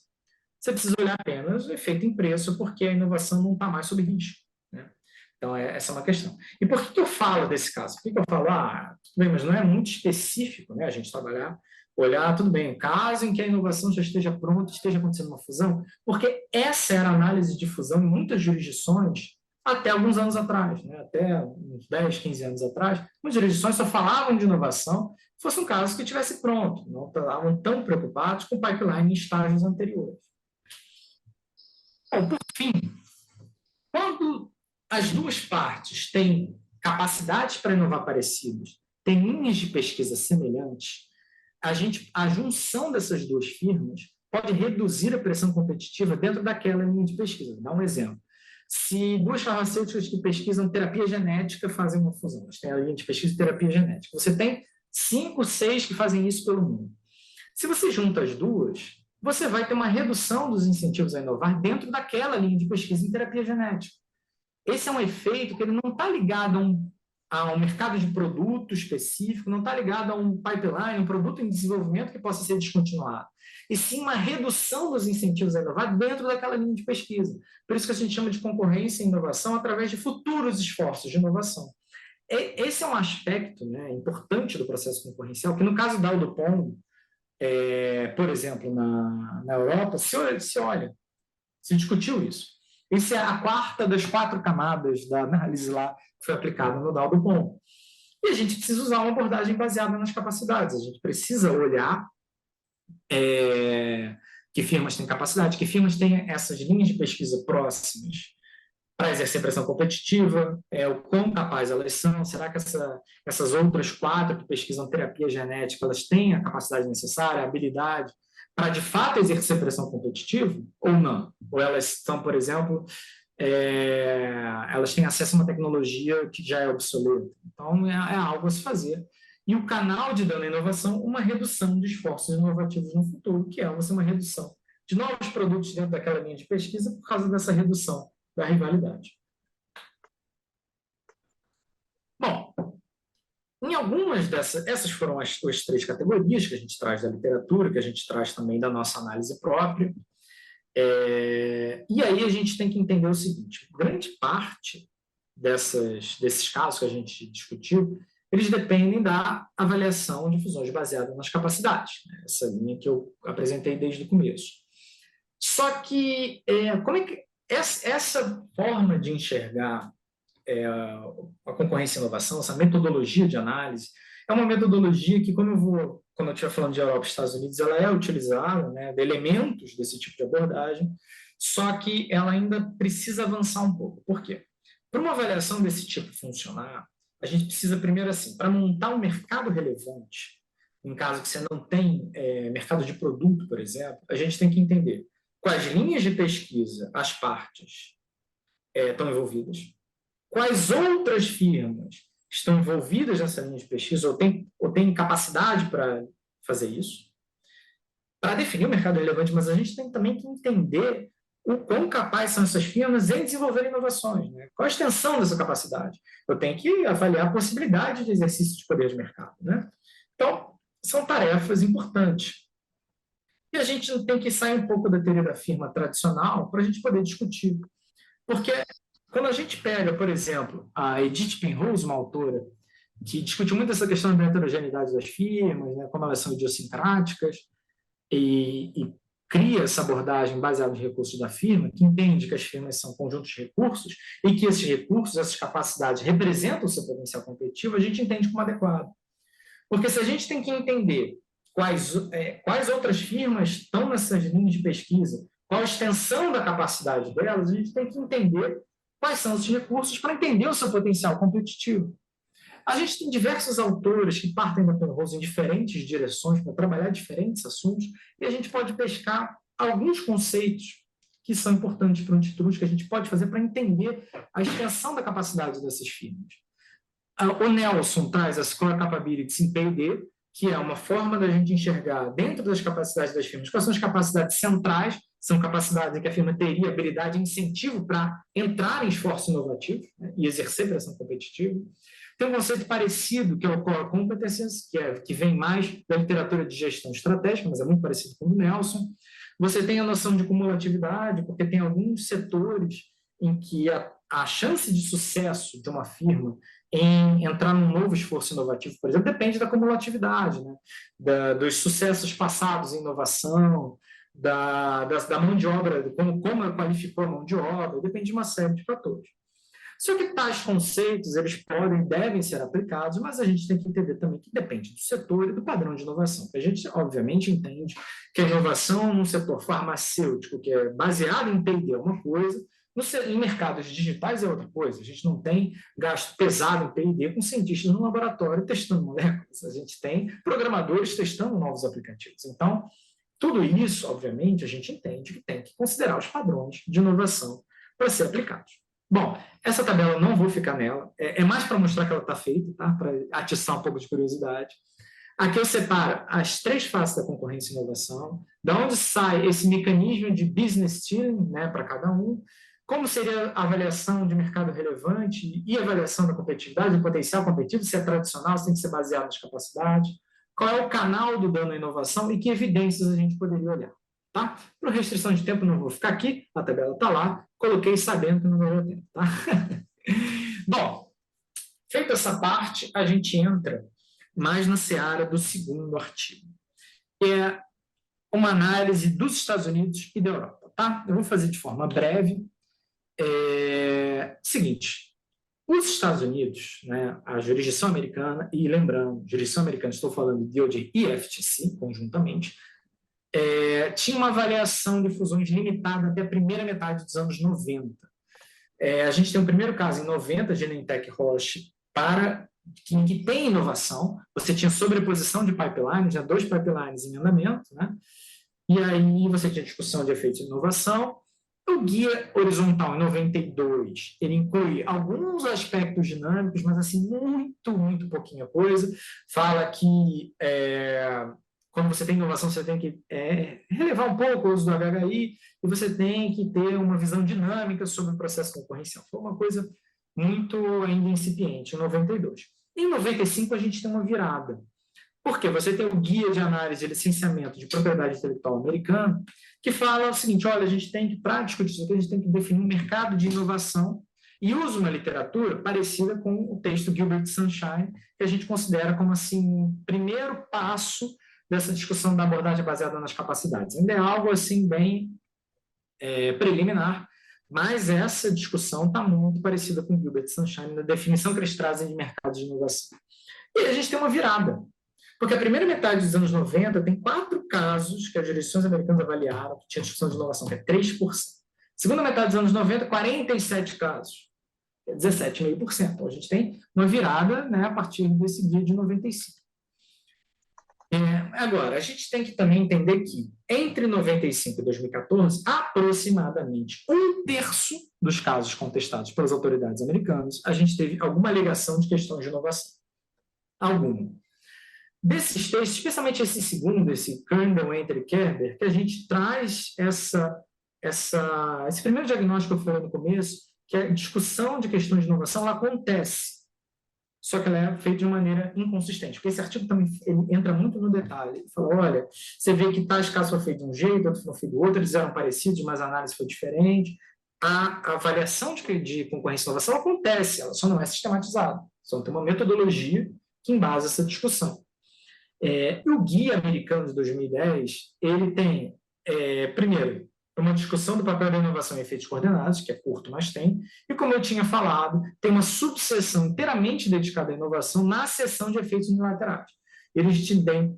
Você precisa olhar apenas o efeito em preço, porque a inovação não está mais sob risco, né? Então, essa é uma questão. E por que eu falo desse caso? Por que eu falo, tudo bem, mas não é muito específico, né? A gente olhar, tudo bem, caso em que a inovação já esteja pronta, esteja acontecendo uma fusão, porque essa era a análise de fusão em muitas jurisdições até alguns anos atrás, né? Até uns 10, 15 anos atrás, muitas jurisdições só falavam de inovação se fosse um caso que estivesse pronto, não estavam tão preocupados com o pipeline em estágios anteriores. Bom, por fim, quando as duas partes têm capacidades para inovar parecidas, têm linhas de pesquisa semelhantes, a junção dessas duas firmas pode reduzir a pressão competitiva dentro daquela linha de pesquisa. Vou dar um exemplo. Se duas farmacêuticas que pesquisam terapia genética fazem uma fusão, elas têm a linha de pesquisa de terapia genética, você tem 5, 6 que fazem isso pelo mundo. Se você junta as duas, você vai ter uma redução dos incentivos a inovar dentro daquela linha de pesquisa em terapia genética. Esse é um efeito que ele não está ligado a um mercado de produto específico, não está ligado a um pipeline, um produto em desenvolvimento que possa ser descontinuado, e sim uma redução dos incentivos a inovar dentro daquela linha de pesquisa. Por isso que a gente chama de concorrência e inovação através de futuros esforços de inovação. Esse é um aspecto, né, importante do processo concorrencial, que no caso da Aldopom, por exemplo, na Europa, se discutiu isso. Essa é a quarta das 4 camadas da análise lá que foi aplicada no Aldopom. E a gente precisa usar uma abordagem baseada nas capacidades. A gente precisa olhar que firmas têm capacidade, que firmas têm essas linhas de pesquisa próximas para exercer pressão competitiva, o quão capazes elas são, será que essas outras 4 que pesquisam terapia genética, elas têm a capacidade necessária, a habilidade para, de fato, exercer pressão competitiva ou não? Ou elas são, por exemplo, elas têm acesso a uma tecnologia que já é obsoleta. Então, é algo a se fazer. E o canal de dano à inovação, uma redução de esforços inovativos no futuro, que é uma redução de novos produtos dentro daquela linha de pesquisa por causa dessa redução da rivalidade. Bom, em algumas essas foram as 3 categorias que a gente traz da literatura, que a gente traz também da nossa análise própria. E aí a gente tem que entender o seguinte: grande parte desses casos que a gente discutiu, eles dependem da avaliação de fusões baseadas nas capacidades, né? Essa linha que eu apresentei desde o começo. Só que, como é que essa forma de enxergar a concorrência e inovação, essa metodologia de análise, é uma metodologia que, quando eu estiver falando de Europa e Estados Unidos, ela é utilizada, né, de elementos desse tipo de abordagem, só que ela ainda precisa avançar um pouco. Por quê? Para uma avaliação desse tipo funcionar, a gente precisa primeiro, para montar um mercado relevante, em caso que você não tem mercado de produto, por exemplo, a gente tem que entender quais linhas de pesquisa as partes estão envolvidas, quais outras firmas estão envolvidas nessa linha de pesquisa ou têm capacidade para fazer isso, para definir o mercado relevante, mas a gente tem também que entender o quão capazes são essas firmas em desenvolver inovações, né? Qual a extensão dessa capacidade? Eu tenho que avaliar a possibilidade de exercício de poder de mercado, né? Então, são tarefas importantes. E a gente tem que sair um pouco da teoria da firma tradicional para a gente poder discutir. Porque quando a gente pega, por exemplo, a Edith Penrose, uma autora, que discute muito essa questão da heterogeneidade das firmas, né, como elas são idiosincráticas, e cria essa abordagem baseada nos recursos da firma, que entende que as firmas são conjuntos de recursos e que esses recursos, essas capacidades representam o seu potencial competitivo, a gente entende como adequado. Porque se a gente tem que entender quais outras firmas estão nessas linhas de pesquisa, qual a extensão da capacidade delas, a gente tem que entender quais são esses recursos para entender o seu potencial competitivo. A gente tem diversos autores que partem da Penrose em diferentes direções para trabalhar diferentes assuntos, e a gente pode pescar alguns conceitos que são importantes para o Instituto, que a gente pode fazer para entender a extensão da capacidade dessas firmas. O Nelson traz as Core Capabilities em P&D, que é uma forma da gente enxergar dentro das capacidades das firmas quais são as capacidades centrais, são capacidades em que a firma teria habilidade e incentivo para entrar em esforço inovativo, né, e exercer pressão competitiva. Tem um conceito parecido, que é o Core Competencies, que vem mais da literatura de gestão estratégica, mas é muito parecido com o do Nelson. Você tem a noção de cumulatividade, porque tem alguns setores em que a chance de sucesso de uma firma em entrar num novo esforço inovativo, por exemplo, depende da cumulatividade, né? Dos sucessos passados em inovação, da mão de obra, como ela qualificou a mão de obra, depende de uma série de fatores. Só que tais conceitos, eles podem e devem ser aplicados, mas a gente tem que entender também que depende do setor e do padrão de inovação. A gente, obviamente, entende que a inovação num setor farmacêutico, que é baseado em P&D, é uma coisa, em mercados digitais é outra coisa. A gente não tem gasto pesado em P&D com cientistas no laboratório testando moléculas. A gente tem programadores testando novos aplicativos. Então, tudo isso, obviamente, a gente entende que tem que considerar os padrões de inovação para ser aplicados. Bom, essa tabela eu não vou ficar nela, é mais para mostrar que ela está feita, tá? Para atiçar um pouco de curiosidade. Aqui eu separo as 3 faces da concorrência e inovação, da onde sai esse mecanismo de business steering, né, para cada um, como seria a avaliação de mercado relevante e avaliação da competitividade, do potencial competitivo, se é tradicional, se tem que ser baseado nas capacidades, qual é o canal do dano à inovação e que evidências a gente poderia olhar. Tá? Por restrição de tempo, não vou ficar aqui, a tabela está lá, coloquei sabendo que não vai dar tempo. Tá? Bom, feita essa parte, a gente entra mais na seara do segundo artigo, que é uma análise dos Estados Unidos e da Europa. Tá? Eu vou fazer de forma breve. Seguinte, os Estados Unidos, né, a jurisdição americana, e lembrando, jurisdição americana, estou falando de DOJ e FTC, conjuntamente, tinha uma avaliação de fusões limitada até a primeira metade dos anos 90. A gente tem um primeiro caso em 90, Genentech Roche, que tem inovação, você tinha sobreposição de pipelines, já 2 pipelines em andamento, né? E aí você tinha discussão de efeitos de inovação. O guia horizontal, em 92, ele inclui alguns aspectos dinâmicos, mas assim, muito pouquinha coisa. Fala que quando você tem inovação, você tem que relevar um pouco o uso do HHI e você tem que ter uma visão dinâmica sobre o processo concorrencial. Foi uma coisa muito ainda incipiente, em 92. Em 95, a gente tem uma virada. Por quê? Você tem o Guia de Análise de Licenciamento de Propriedade Intelectual americano, que fala o seguinte, olha, a gente tem que, para discutir isso aqui, a gente tem que definir um mercado de inovação e usa uma literatura parecida com o texto Gilbert Sunshine, que a gente considera como assim, primeiro passo dessa discussão da abordagem baseada nas capacidades. Ainda é algo assim bem preliminar, mas essa discussão está muito parecida com Gilbert Sunshine na definição que eles trazem de mercado de inovação. E a gente tem uma virada, porque a primeira metade dos anos 90 tem 4 casos que as jurisdições americanas avaliaram que tinha discussão de inovação, que é 3%. Segunda metade dos anos 90, 47 casos, que é 17,5%. Então, a gente tem uma virada, né, a partir desse guia de 95. Agora, a gente tem que também entender que entre 95 e 2014, aproximadamente 1/3 dos casos contestados pelas autoridades americanas, a gente teve alguma alegação de questões de inovação. Alguma. Desses textos, especialmente esse segundo, esse Kernel, Enter e Kerber, que a gente traz esse primeiro diagnóstico que eu falei no começo, que a discussão de questões de inovação ela acontece, só que ela é feita de uma maneira inconsistente, porque esse artigo também ele entra muito no detalhe. Ele fala, olha, você vê que tais casos foram feitos de um jeito, outros foram feitos do outro, eles eram parecidos, mas a análise foi diferente. A avaliação de concorrência e inovação acontece, ela só não é sistematizada. Só tem uma metodologia que embasa essa discussão. O Guia Americano de 2010, ele tem, primeiro, uma discussão do papel da inovação em efeitos coordenados, que é curto, mas tem, e como eu tinha falado, tem uma subseção inteiramente dedicada à inovação na seção de efeitos unilaterais. Eles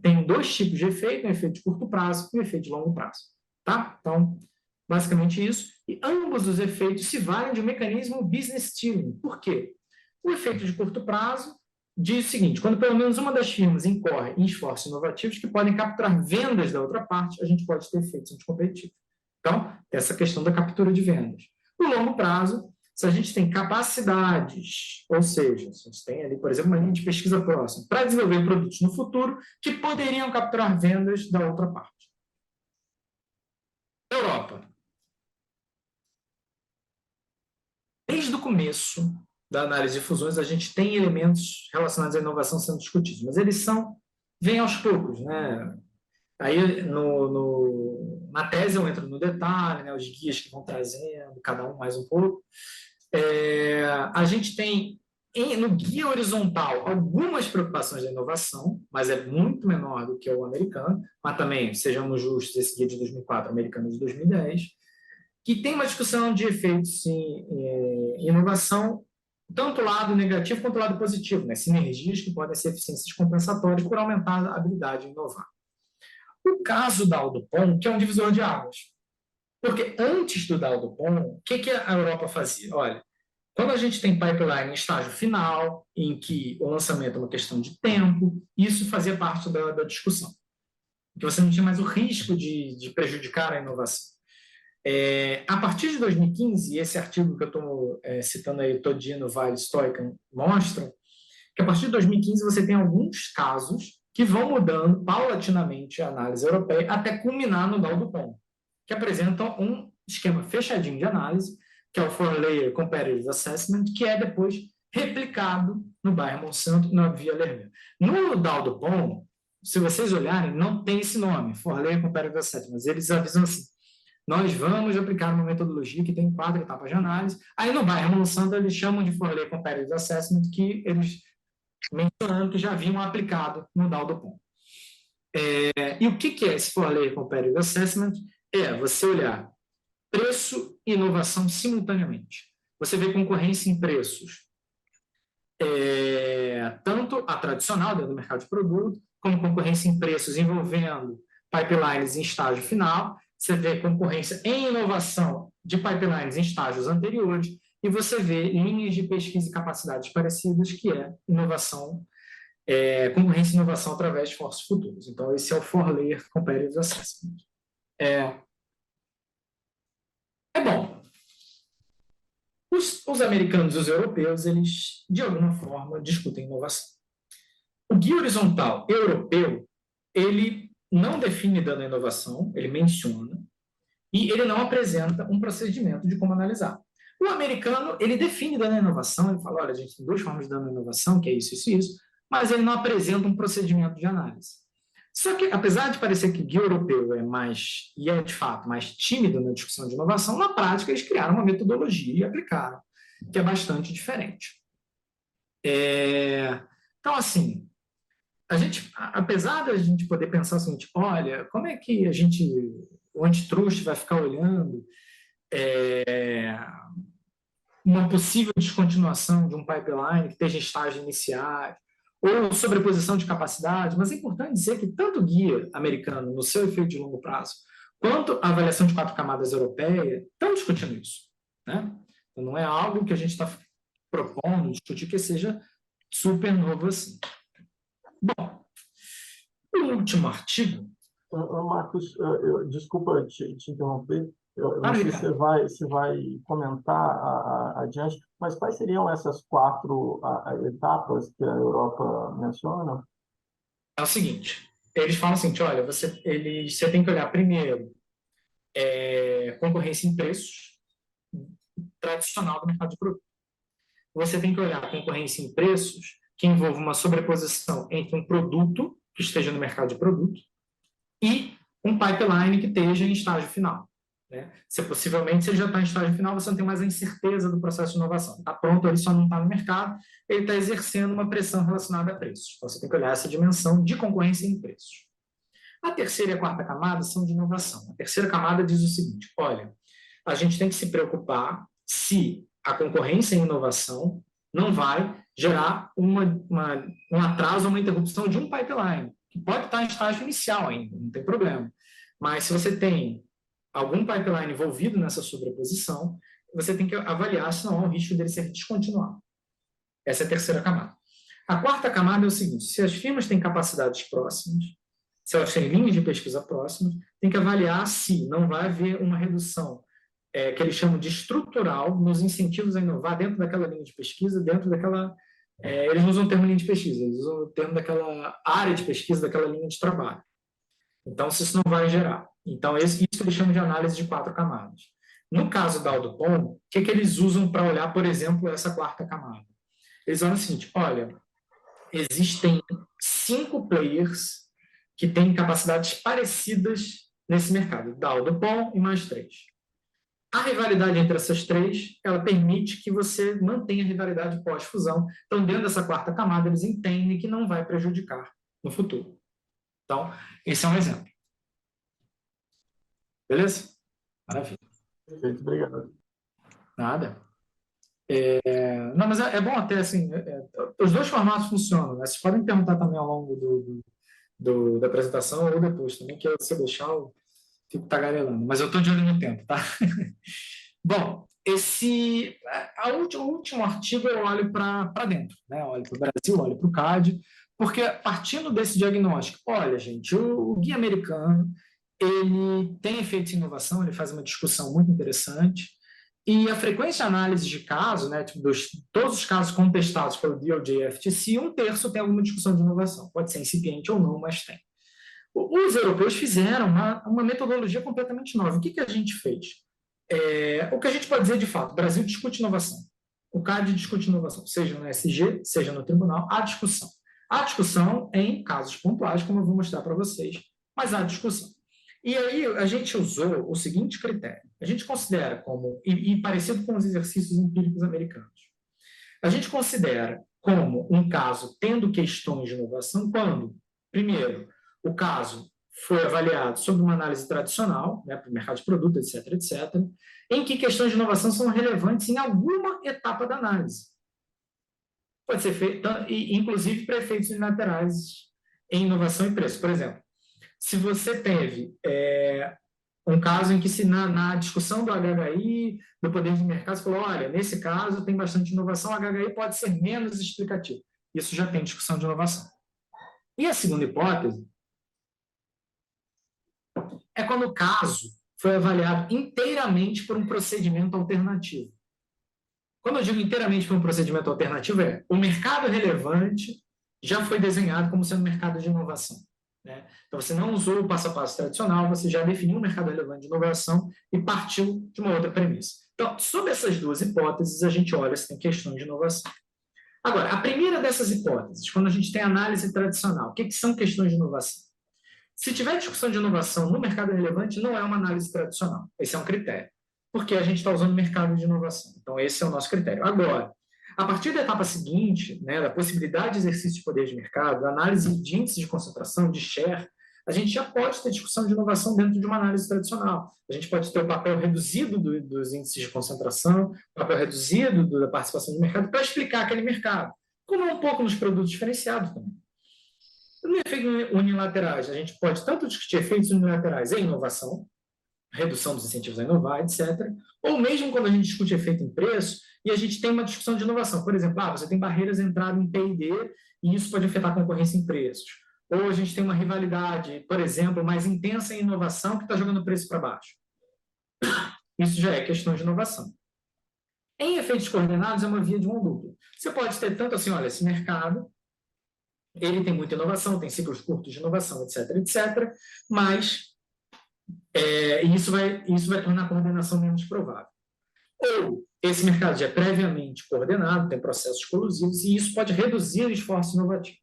têm 2 tipos de efeito, um efeito de curto prazo e um efeito de longo prazo. Tá? Então, basicamente isso. E ambos os efeitos se valem de um mecanismo business steering. Por quê? O efeito de curto prazo diz o seguinte, quando pelo menos uma das firmas incorre em esforços inovativos que podem capturar vendas da outra parte, a gente pode ter efeitos anticompetitivos. Então, essa questão da captura de vendas. No longo prazo, se a gente tem capacidades, ou seja, se a gente tem ali, por exemplo, uma linha de pesquisa próxima, para desenvolver produtos no futuro que poderiam capturar vendas da outra parte. Europa. Desde o começo da análise de fusões, a gente tem elementos relacionados à inovação sendo discutidos, mas eles vêm aos poucos, né? Aí, na tese, eu entro no detalhe, né, os guias que vão trazendo, cada um mais um pouco. A gente tem, no guia horizontal, algumas preocupações da inovação, mas é muito menor do que o americano, mas também, sejamos justos, esse guia de 2004, americano de 2010, que tem uma discussão de efeitos em inovação, tanto o lado negativo quanto o lado positivo, né? Sinergias que podem ser eficiências compensatórias por aumentar a habilidade de inovar. O caso da Aldupom, que é um divisor de águas. Porque antes do Aldupom, o que a Europa fazia? Olha, quando a gente tem pipeline em estágio final, em que o lançamento é uma questão de tempo, isso fazia parte da discussão. Porque você não tinha mais o risco de prejudicar a inovação. A partir de 2015, e esse artigo que eu estou citando aí, Todino, Vale, Stoican, mostra que a partir de 2015 você tem alguns casos que vão mudando paulatinamente a análise europeia até culminar no Aldupom, que apresentam um esquema fechadinho de análise, que é o Four Layer Comparative Assessment, que é depois replicado no Bayer Monsanto, na Via Lermel. No Aldupom, se vocês olharem, não tem esse nome, Four Layer Comparative Assessment, mas eles avisam assim: nós vamos aplicar uma metodologia que tem 4 etapas de análise. Aí no Bayer Monsanto eles chamam de Four Layer Comparative Assessment, que eles mencionando que já haviam aplicado no Aldupom. E o que é esse Four Layer Comparative Assessment? É você olhar preço e inovação simultaneamente. Você vê concorrência em preços, tanto a tradicional dentro do mercado de produto, como concorrência em preços envolvendo pipelines em estágio final. Você vê concorrência em inovação de pipelines em estágios anteriores, e você vê linhas de pesquisa e capacidades parecidas, que é inovação, concorrência e inovação através de esforços futuros. Então, esse é o Four Layer Comparative Assessment. Bom. Os americanos e os europeus, eles, de alguma forma, discutem inovação. O guia horizontal europeu, ele não define dano à inovação, ele menciona, e ele não apresenta um procedimento de como analisar. O americano, ele define dano à inovação, ele fala, olha, a gente tem 2 formas de dano à inovação, que é isso, isso e isso, mas ele não apresenta um procedimento de análise. Só que, apesar de parecer que o guia europeu e é de fato mais tímido na discussão de inovação, na prática eles criaram uma metodologia e aplicaram, que é bastante diferente. Então, assim, apesar da gente poder pensar o seguinte, olha, como é que o antitruste vai ficar olhando uma possível descontinuação de um pipeline que esteja em estágios iniciais, ou sobreposição de capacidade, mas é importante dizer que tanto o guia americano, no seu efeito de longo prazo, quanto a avaliação de 4 camadas europeia, estão discutindo isso. Né? Então, não é algo que a gente está propondo, discutir que seja super novo assim. Bom, o último artigo... Marcos, desculpa te interromper, eu não sei se você vai comentar adiante, mas quais seriam essas 4 etapas que a Europa menciona? É o seguinte, eles falam assim, olha, você tem que olhar primeiro concorrência em preços tradicional do mercado de produto. Você tem que olhar concorrência em preços que envolve uma sobreposição entre um produto que esteja no mercado de produto e um pipeline que esteja em estágio final. Né? Possivelmente, se ele já está em estágio final, você não tem mais a incerteza do processo de inovação. Está pronto, ele só não está no mercado, ele está exercendo uma pressão relacionada a preços. Então, você tem que olhar essa dimensão de concorrência em preços. A terceira e a quarta camada são de inovação. A terceira camada diz o seguinte, olha, a gente tem que se preocupar se a concorrência em inovação não vai gerar um atraso ou uma interrupção de um pipeline, que pode estar em estágio inicial ainda, não tem problema. Mas se você tem algum pipeline envolvido nessa sobreposição, você tem que avaliar se não há o risco dele ser descontinuado. Essa é a terceira camada. A quarta camada é o seguinte, se as firmas têm capacidades próximas, se elas têm linhas de pesquisa próximas, tem que avaliar se não vai haver uma redução que eles chamam de estrutural nos incentivos a inovar dentro daquela linha de pesquisa, dentro daquela... eles não usam o termo linha de pesquisa, eles usam o termo daquela área de pesquisa, daquela linha de trabalho. Então, se isso não vai gerar Então, isso eles chamam de análise de 4 camadas. No caso da Aldupom, o que eles usam para olhar, por exemplo, essa 4ª camada? Eles olham o seguinte, olha, existem 5 players que têm capacidades parecidas nesse mercado, da Aldupom e mais 3. A rivalidade entre essas 3, ela permite que você mantenha a rivalidade pós-fusão. Então, dentro dessa 4ª camada, eles entendem que não vai prejudicar no futuro. Então, esse é um exemplo. Beleza? Maravilha. Perfeito, obrigado. Nada. Não, mas é bom até, assim, os 2 formatos funcionam, né? Vocês podem perguntar também ao longo da apresentação ou depois também, que se eu deixar, eu fico tagarelando. Mas eu estou de olho no tempo, tá? Bom, o último artigo eu olho para dentro, né? Olho para o Brasil, olho para o CAD, porque partindo desse diagnóstico, olha, gente, o guia americano, ele tem efeitos em inovação, ele faz uma discussão muito interessante, e a frequência de análise de casos, né, tipo, todos os casos contestados pelo DOJ e FTC, 1/3 tem alguma discussão de inovação. Pode ser incipiente ou não, mas tem. Os europeus fizeram uma metodologia completamente nova. O que a gente fez? O que a gente pode dizer de fato, o Brasil discute inovação. O CAD discute inovação, seja no SG, seja no tribunal, há discussão. Há discussão em casos pontuais, como eu vou mostrar para vocês, mas há discussão. E aí a gente usou o seguinte critério. A gente considera como, e parecido com os exercícios empíricos americanos, a gente considera como um caso tendo questões de inovação quando, primeiro, o caso foi avaliado sob uma análise tradicional, né, para o mercado de produtos, etc., etc., em que questões de inovação são relevantes em alguma etapa da análise. Pode ser feito, inclusive, para efeitos unilaterais em inovação e preço. Por exemplo, se você teve um caso em que, se na discussão do HHI, do poder de mercado, você falou, olha, nesse caso tem bastante inovação, o HHI pode ser menos explicativo. Isso já tem discussão de inovação. E a segunda hipótese é quando o caso foi avaliado inteiramente por um procedimento alternativo. Quando eu digo inteiramente por um procedimento alternativo, o mercado relevante já foi desenhado como sendo um mercado de inovação. Né? Então, você não usou o passo a passo tradicional, você já definiu um mercado relevante de inovação e partiu de uma outra premissa. Então, sob essas 2 hipóteses, a gente olha se tem questões de inovação. Agora, a primeira dessas hipóteses, quando a gente tem análise tradicional, o que são questões de inovação? Se tiver discussão de inovação no mercado relevante, não é uma análise tradicional. Esse é um critério. Porque a gente está usando o mercado de inovação. Então, esse é o nosso critério. Agora, a partir da etapa seguinte, né, da possibilidade de exercício de poder de mercado, da análise de índice de concentração, de share, a gente já pode ter discussão de inovação dentro de uma análise tradicional. A gente pode ter o papel reduzido dos índices de concentração, o papel reduzido da participação do mercado, para explicar aquele mercado. Como é um pouco nos produtos diferenciados também. No efeito unilaterais, a gente pode tanto discutir efeitos unilaterais em inovação, redução dos incentivos a inovar, etc., ou mesmo quando a gente discute efeito em preço e a gente tem uma discussão de inovação. Por exemplo, você tem barreiras de entrada em P&D e isso pode afetar a concorrência em preços. Ou a gente tem uma rivalidade, por exemplo, mais intensa em inovação que está jogando o preço para baixo. Isso já é questão de inovação. Em efeitos coordenados, é uma via de mão dupla. Você pode ter tanto assim, olha, esse mercado ele tem muita inovação, tem ciclos curtos de inovação, etc., etc., mas isso vai tornar a coordenação menos provável. Ou esse mercado já é previamente coordenado, tem processos colusivos, e isso pode reduzir o esforço inovativo.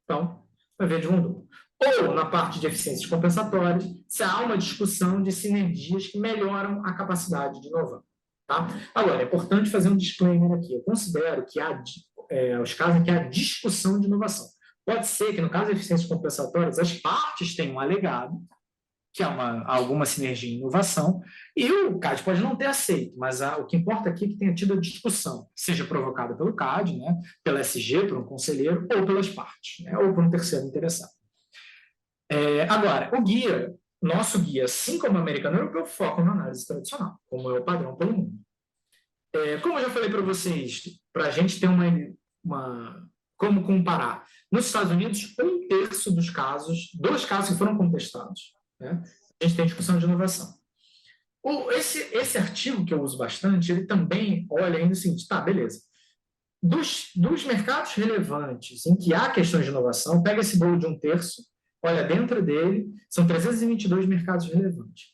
Então, vai ver de um duplo. Ou, na parte de eficiências compensatórias, se há uma discussão de sinergias que melhoram a capacidade de inovar. Tá? Agora, é importante fazer um disclaimer aqui. Eu considero que há os casos em que há discussão de inovação. Pode ser que, no caso de eficiências compensatórias, as partes tenham alegado que há alguma sinergia em inovação, e o CAD pode não ter aceito, mas o que importa aqui é que tenha tido a discussão, seja provocada pelo CAD, né, pela SG, por um conselheiro, ou pelas partes, né, ou por um terceiro interessado. Agora, nosso guia, assim como o americano e europeu, foca na análise tradicional, como é o padrão pelo mundo. Como eu já falei para vocês, para a gente ter como comparar, nos Estados Unidos, 1/3 dos casos que foram contestados, né, a gente tem discussão de inovação. Esse artigo que eu uso bastante, ele também olha ainda o seguinte, tá, beleza. Dos mercados relevantes em que há questões de inovação, pega esse bolo de 1/3 olha dentro dele, são 322 mercados relevantes.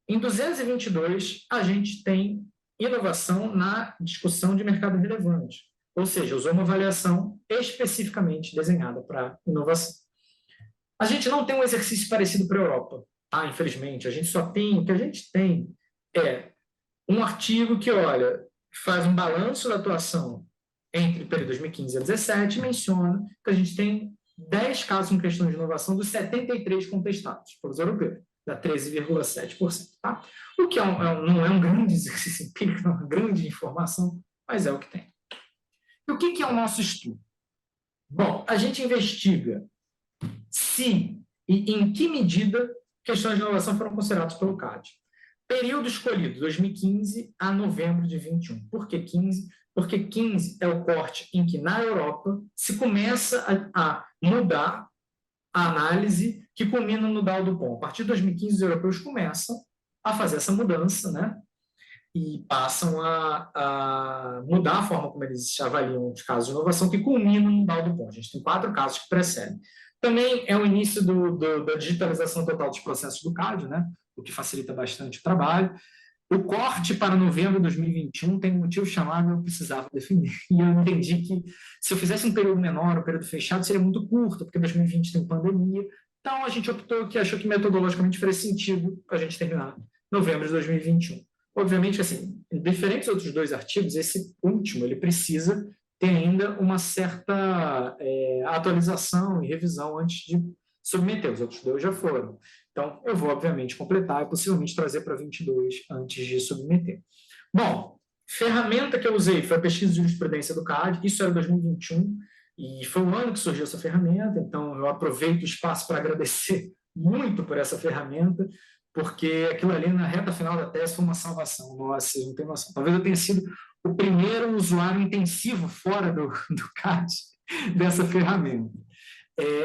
Em 222, a gente tem inovação na discussão de mercado relevante, ou seja, usou uma avaliação especificamente desenhada para inovação. A gente não tem um exercício parecido para a Europa, tá? Infelizmente. A gente só tem, o que a gente tem é um artigo que, olha, faz um balanço da atuação entre o período 2015 a 2017 e menciona que a gente tem 10 casos em questão de inovação dos 73 contestados pelos europeus, dá 13,7%. Tá? O que não é um grande exercício empírico, não é uma grande informação, mas é o que tem. E o que é o nosso estudo? Bom, a gente investiga se e em que medida questões de inovação foram consideradas pelo CAD. Período escolhido, 2015 a novembro de 21. Por que 15? Porque 15 é o corte em que, na Europa, se começa a mudar a análise que culmina no Dow do Pont. A partir de 2015, os europeus começam a fazer essa mudança, né? E passam a mudar a forma como eles avaliam os casos de inovação que culminam no Dow do Pont. A gente tem 4 casos que precedem. Também é o início da digitalização total dos processos do CAD, né? O que facilita bastante o trabalho. O corte para novembro de 2021 tem um motivo chamado eu precisava definir. E eu entendi que se eu fizesse um período menor, um período fechado, seria muito curto, porque 2020 tem pandemia. Então, a gente optou que achou que metodologicamente faria sentido a gente terminar novembro de 2021. Obviamente, assim, em diferentes outros 2 artigos, esse último ele precisa ter ainda uma certa atualização e revisão antes de submeter. Os outros 2 já foram. Então, eu vou, obviamente, completar e possivelmente trazer para 22 antes de submeter. Bom, ferramenta que eu usei foi a pesquisa de jurisprudência do CAD, isso era 2021, e foi o ano que surgiu essa ferramenta, então eu aproveito o espaço para agradecer muito por essa ferramenta, porque aquilo ali na reta final da tese foi uma salvação. Nossa, vocês não têm noção. Talvez eu tenha sido o primeiro usuário intensivo fora do CAD dessa ferramenta.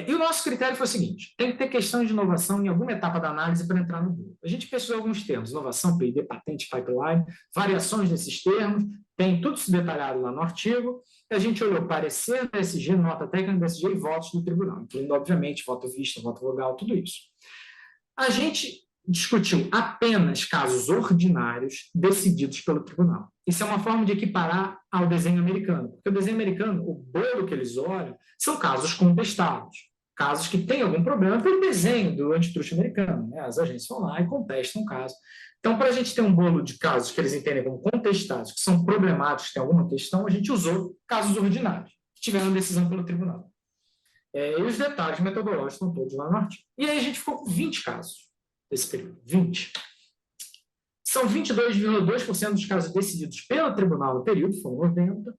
E o nosso critério foi o seguinte: tem que ter questão de inovação em alguma etapa da análise para entrar no bolo. A gente pesquisou alguns termos: inovação, P&D, patente, pipeline, variações desses termos, tem tudo isso detalhado lá no artigo. A gente olhou parecer do SG, nota técnica do SG e votos do tribunal, incluindo, obviamente, voto vista, voto vogal, tudo isso. A gente discutiu apenas casos ordinários decididos pelo tribunal. Isso é uma forma de equiparar ao desenho americano. Porque o desenho americano, o bolo que eles olham, são casos contestados. Casos que têm algum problema pelo desenho do antitruste americano. Né? As agências vão lá e contestam o caso. Então, para a gente ter um bolo de casos que eles entendem como contestados, que são problemáticos, que têm alguma questão, a gente usou casos ordinários, que tiveram decisão pelo tribunal. E os detalhes metodológicos estão todos lá no artigo. E aí a gente ficou com 20 casos desse período. 20. São 22,2% dos casos decididos pelo tribunal no período, foram 90.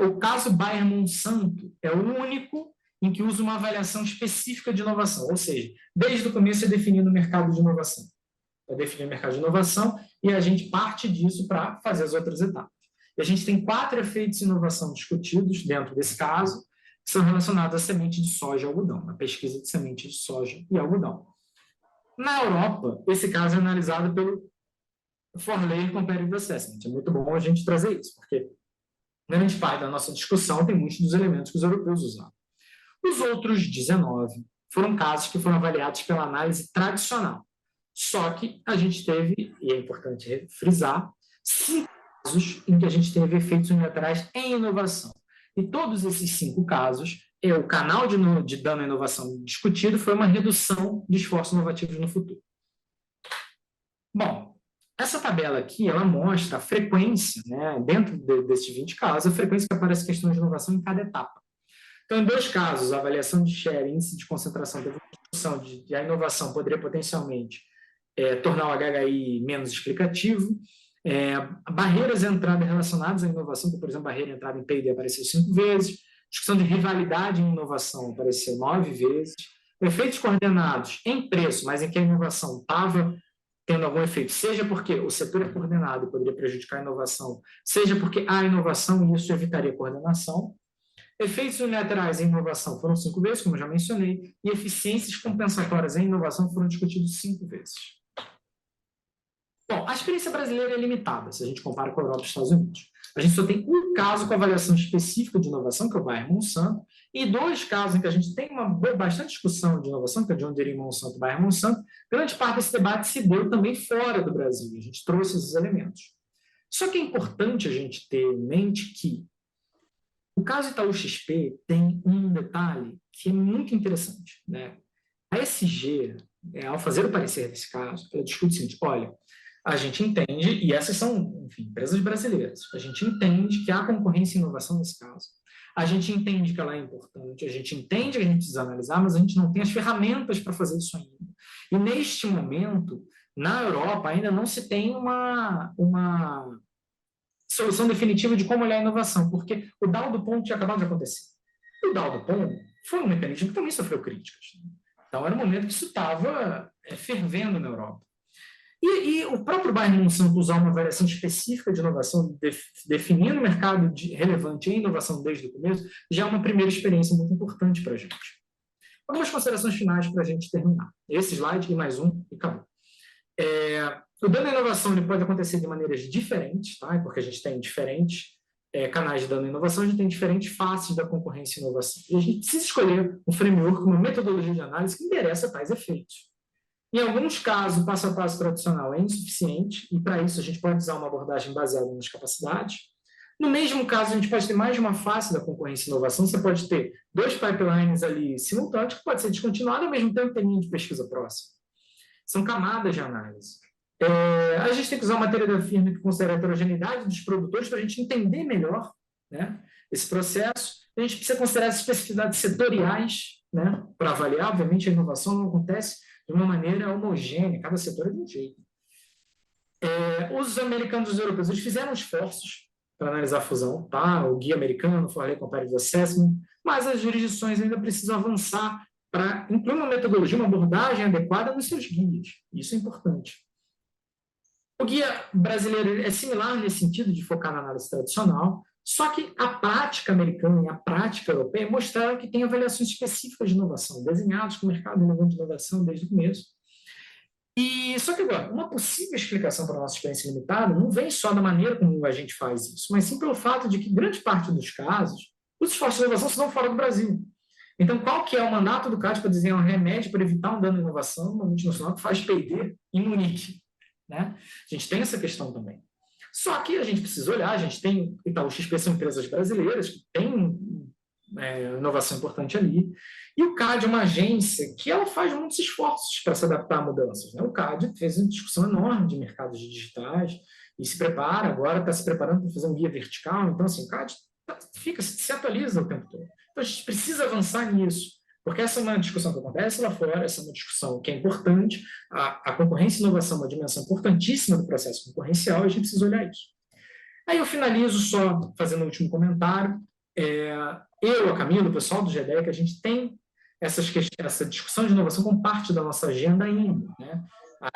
O caso Bayer-Monsanto é o único em que usa uma avaliação específica de inovação, ou seja, desde o começo é definido o mercado de inovação. É definido o mercado de inovação e a gente parte disso para fazer as outras etapas. E a gente tem 4 efeitos de inovação discutidos dentro desse caso, que são relacionados à semente de soja e algodão, na pesquisa de semente de soja e algodão. Na Europa, esse caso é analisado pelo For-Layer Comparative Assessment. É muito bom a gente trazer isso, porque grande parte da nossa discussão tem muitos dos elementos que os europeus usaram. Os outros 19 foram casos que foram avaliados pela análise tradicional. Só que a gente teve, e é importante frisar, 5 casos em que a gente teve efeitos unilaterais em inovação. E todos esses 5 casos, o canal de dano à inovação discutido foi uma redução de esforços inovativos no futuro. Bom, essa tabela aqui, ela mostra a frequência, né, dentro desses 20 casos, a frequência que aparece questão de inovação em cada etapa. Então, em 2 casos, a avaliação de share, índice de concentração, teve uma discussão de a inovação poderia potencialmente tornar o HHI menos explicativo. Barreiras de entrada relacionadas à inovação, como, por exemplo, barreira de entrada em P&D apareceu 5 vezes, discussão de rivalidade em inovação apareceu 9 vezes, efeitos coordenados em preço, mas em que a inovação estava tendo algum efeito, seja porque o setor é coordenado e poderia prejudicar a inovação, seja porque há inovação e isso evitaria a coordenação. Efeitos unilaterais em inovação foram 5 vezes, como eu já mencionei, e eficiências compensatórias em inovação foram discutidos 5 vezes. Bom, a experiência brasileira é limitada, se a gente compara com a Europa e os Estados Unidos. A gente só tem um caso com avaliação específica de inovação, que é o Bayer Monsanto, e 2 casos em que a gente tem bastante discussão de inovação, que é John Deere Monsanto e Bayer Monsanto. Grande parte desse debate se deu também fora do Brasil, a gente trouxe esses elementos. Só que é importante a gente ter em mente que o caso Itaú XP tem um detalhe que é muito interessante, né? A ESG, ao fazer o parecer desse caso, ela discute o seguinte: olha, a gente entende, e essas são, enfim, empresas brasileiras, a gente entende que há concorrência e inovação nesse caso, a gente entende que ela é importante, a gente entende que a gente precisa analisar, mas a gente não tem as ferramentas para fazer isso ainda. E neste momento, na Europa, ainda não se tem uma solução definitiva de como olhar a inovação, porque o Dow do Ponto tinha acabado de acontecer. O Dow do Ponto foi um mecanismo que também sofreu críticas. Então, era um momento que isso estava fervendo na Europa. E o próprio Bayer Monsanto usar uma variação específica de inovação, definindo o mercado relevante em inovação desde o começo, já é uma primeira experiência muito importante para a gente. Algumas considerações finais para a gente terminar. Esse slide e mais um, e acabou. O dano à inovação ele pode acontecer de maneiras diferentes, tá? Porque a gente tem diferentes canais de dano à inovação, a gente tem diferentes faces da concorrência e inovação. E a gente precisa escolher um framework, uma metodologia de análise que endereça tais efeitos. Em alguns casos, o passo a passo tradicional é insuficiente, e para isso a gente pode usar uma abordagem baseada nas capacidades. No mesmo caso, a gente pode ter mais de uma face da concorrência e inovação. Você pode ter 2 pipelines ali simultâneos, que pode ser descontinuado, ao mesmo tempo ter linha de pesquisa próxima. São camadas de análise. A gente tem que usar uma teoria da firma que considera a heterogeneidade dos produtores para a gente entender melhor, né, esse processo. A gente precisa considerar as especificidades setoriais, né, para avaliar. Obviamente, a inovação não acontece de uma maneira homogênea, cada setor é de um jeito. Os americanos e os europeus eles fizeram esforços para analisar a fusão, tá? O guia americano, o Forley Comparative Assessment, mas as jurisdições ainda precisam avançar para incluir uma metodologia, uma abordagem adequada nos seus guias. Isso é importante. O guia brasileiro é similar nesse sentido de focar na análise tradicional, só que a prática americana e a prática europeia mostraram que tem avaliações específicas de inovação, desenhadas com o mercado relevante de inovação desde o começo. Só que agora, uma possível explicação para a nossa experiência limitada não vem só da maneira como a gente faz isso, mas sim pelo fato de que grande parte dos casos, os esforços de inovação se dão fora do Brasil. Então, qual que é o mandato do CAD para desenhar um remédio para evitar um dano à inovação, uma multinacional que faz P&D em Munique? Né? A gente tem essa questão também. Só que a gente precisa olhar, a gente tem Itaú XP, são empresas brasileiras que têm inovação importante ali, e o CAD é uma agência que ela faz muitos esforços para se adaptar a mudanças. Né? O CAD fez uma discussão enorme de mercados digitais e se prepara, agora está se preparando para fazer um guia vertical, então assim, o CAD se atualiza o tempo todo. Então a gente precisa avançar nisso. Porque essa é uma discussão que acontece lá fora, essa é uma discussão que é importante, a concorrência e inovação é uma dimensão importantíssima do processo concorrencial, e a gente precisa olhar isso. Aí eu finalizo só fazendo o último comentário. Eu, a Camila, o pessoal do GDEC, a gente tem essa discussão de inovação como parte da nossa agenda ainda. Né?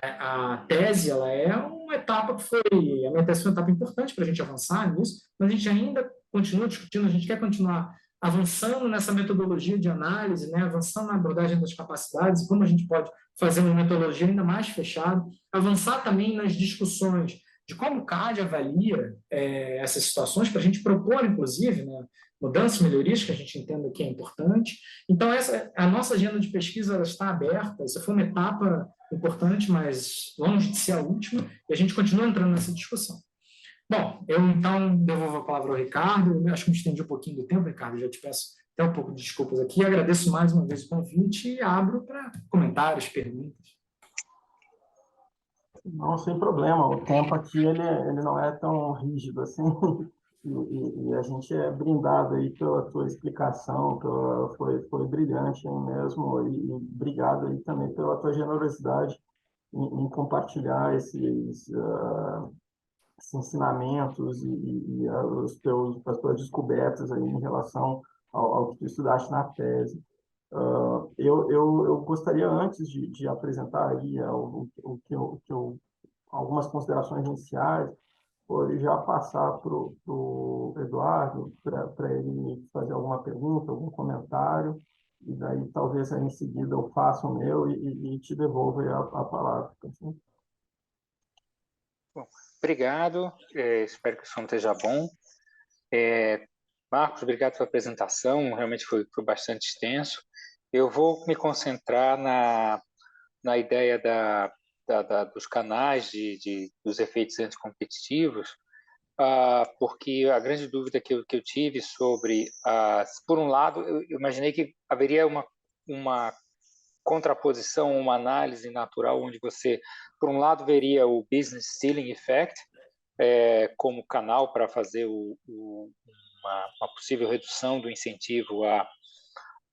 A tese ela é uma etapa que foi, a minha tese foi uma etapa importante para a gente avançar nisso, mas a gente ainda continua discutindo, a gente quer continuar avançando nessa metodologia de análise, né, avançando na abordagem das capacidades e como a gente pode fazer uma metodologia ainda mais fechada, avançar também nas discussões de como o CAD avalia essas situações, para a gente propor, inclusive, né, mudanças, melhorias que a gente entenda que é importante. Então, a nossa agenda de pesquisa ela está aberta, essa foi uma etapa importante, mas longe de ser a última, e a gente continua entrando nessa discussão. Bom, eu então devolvo a palavra ao Ricardo. Eu acho que me estendi um pouquinho do tempo, Ricardo. Já te peço até um pouco de desculpas aqui. Agradeço mais uma vez o convite e abro para comentários, perguntas. Não, sem problema. O tempo aqui ele não é tão rígido assim. E a gente é brindado aí pela tua explicação, foi brilhante aí mesmo. E obrigado aí também pela tua generosidade em compartilhar esses ensinamentos e as tuas descobertas aí em relação ao que tu estudaste na tese. Eu gostaria, antes de apresentar aí algumas considerações iniciais, por já passar para o Eduardo, para ele fazer alguma pergunta, algum comentário, e daí talvez aí em seguida eu faça o meu e te devolvo aí a palavra. Assim. Bom, obrigado, espero que o som esteja bom. Marcos, obrigado pela apresentação, realmente foi bastante extenso. Eu vou me concentrar na ideia dos canais, dos efeitos anticompetitivos, porque a grande dúvida que eu tive sobre, por um lado, eu imaginei que haveria uma contraposição, uma análise natural, onde você, por um lado, veria o business ceiling effect como canal para fazer uma possível redução do incentivo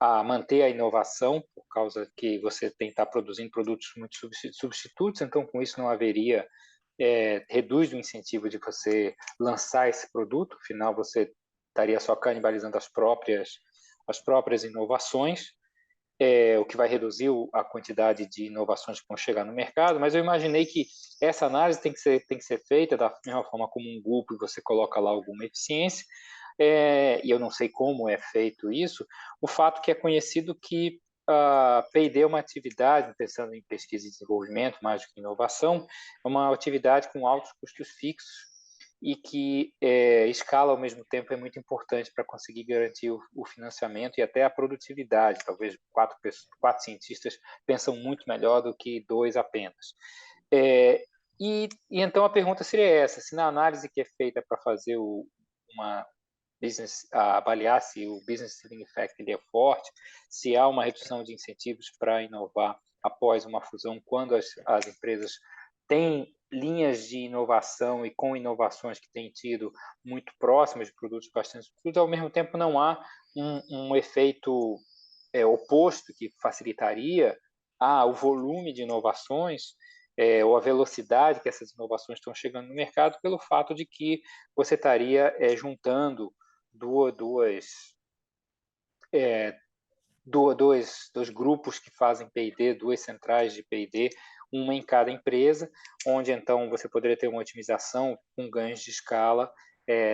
a manter a inovação, por causa que você tem que estar produzindo produtos muito substitutos, então com isso não haveria, reduz o incentivo de você lançar esse produto, afinal você estaria só canibalizando as próprias inovações, o que vai reduzir a quantidade de inovações que vão chegar no mercado, mas eu imaginei que essa análise tem que ser feita da mesma forma como um grupo e você coloca lá alguma eficiência, e eu não sei como é feito isso, o fato que é conhecido que P&D é uma atividade, pensando em pesquisa e desenvolvimento, mais do que inovação, é uma atividade com altos custos fixos e que escala ao mesmo tempo é muito importante para conseguir garantir o financiamento e até a produtividade. Talvez quatro cientistas pensam muito melhor do que dois apenas. E então a pergunta seria essa: se na análise que é feita para fazer avaliar se o business ceiling effect ele é forte, se há uma redução de incentivos para inovar após uma fusão, quando as empresas têm linhas de inovação e com inovações que têm tido muito próximas de produtos bastante substitutos, ao mesmo tempo não há um efeito oposto que facilitaria o volume de inovações ou a velocidade que essas inovações estão chegando no mercado, pelo fato de que você estaria juntando dois grupos que fazem P&D, duas centrais de P&D, uma em cada empresa, onde então você poderia ter uma otimização com ganhos de escala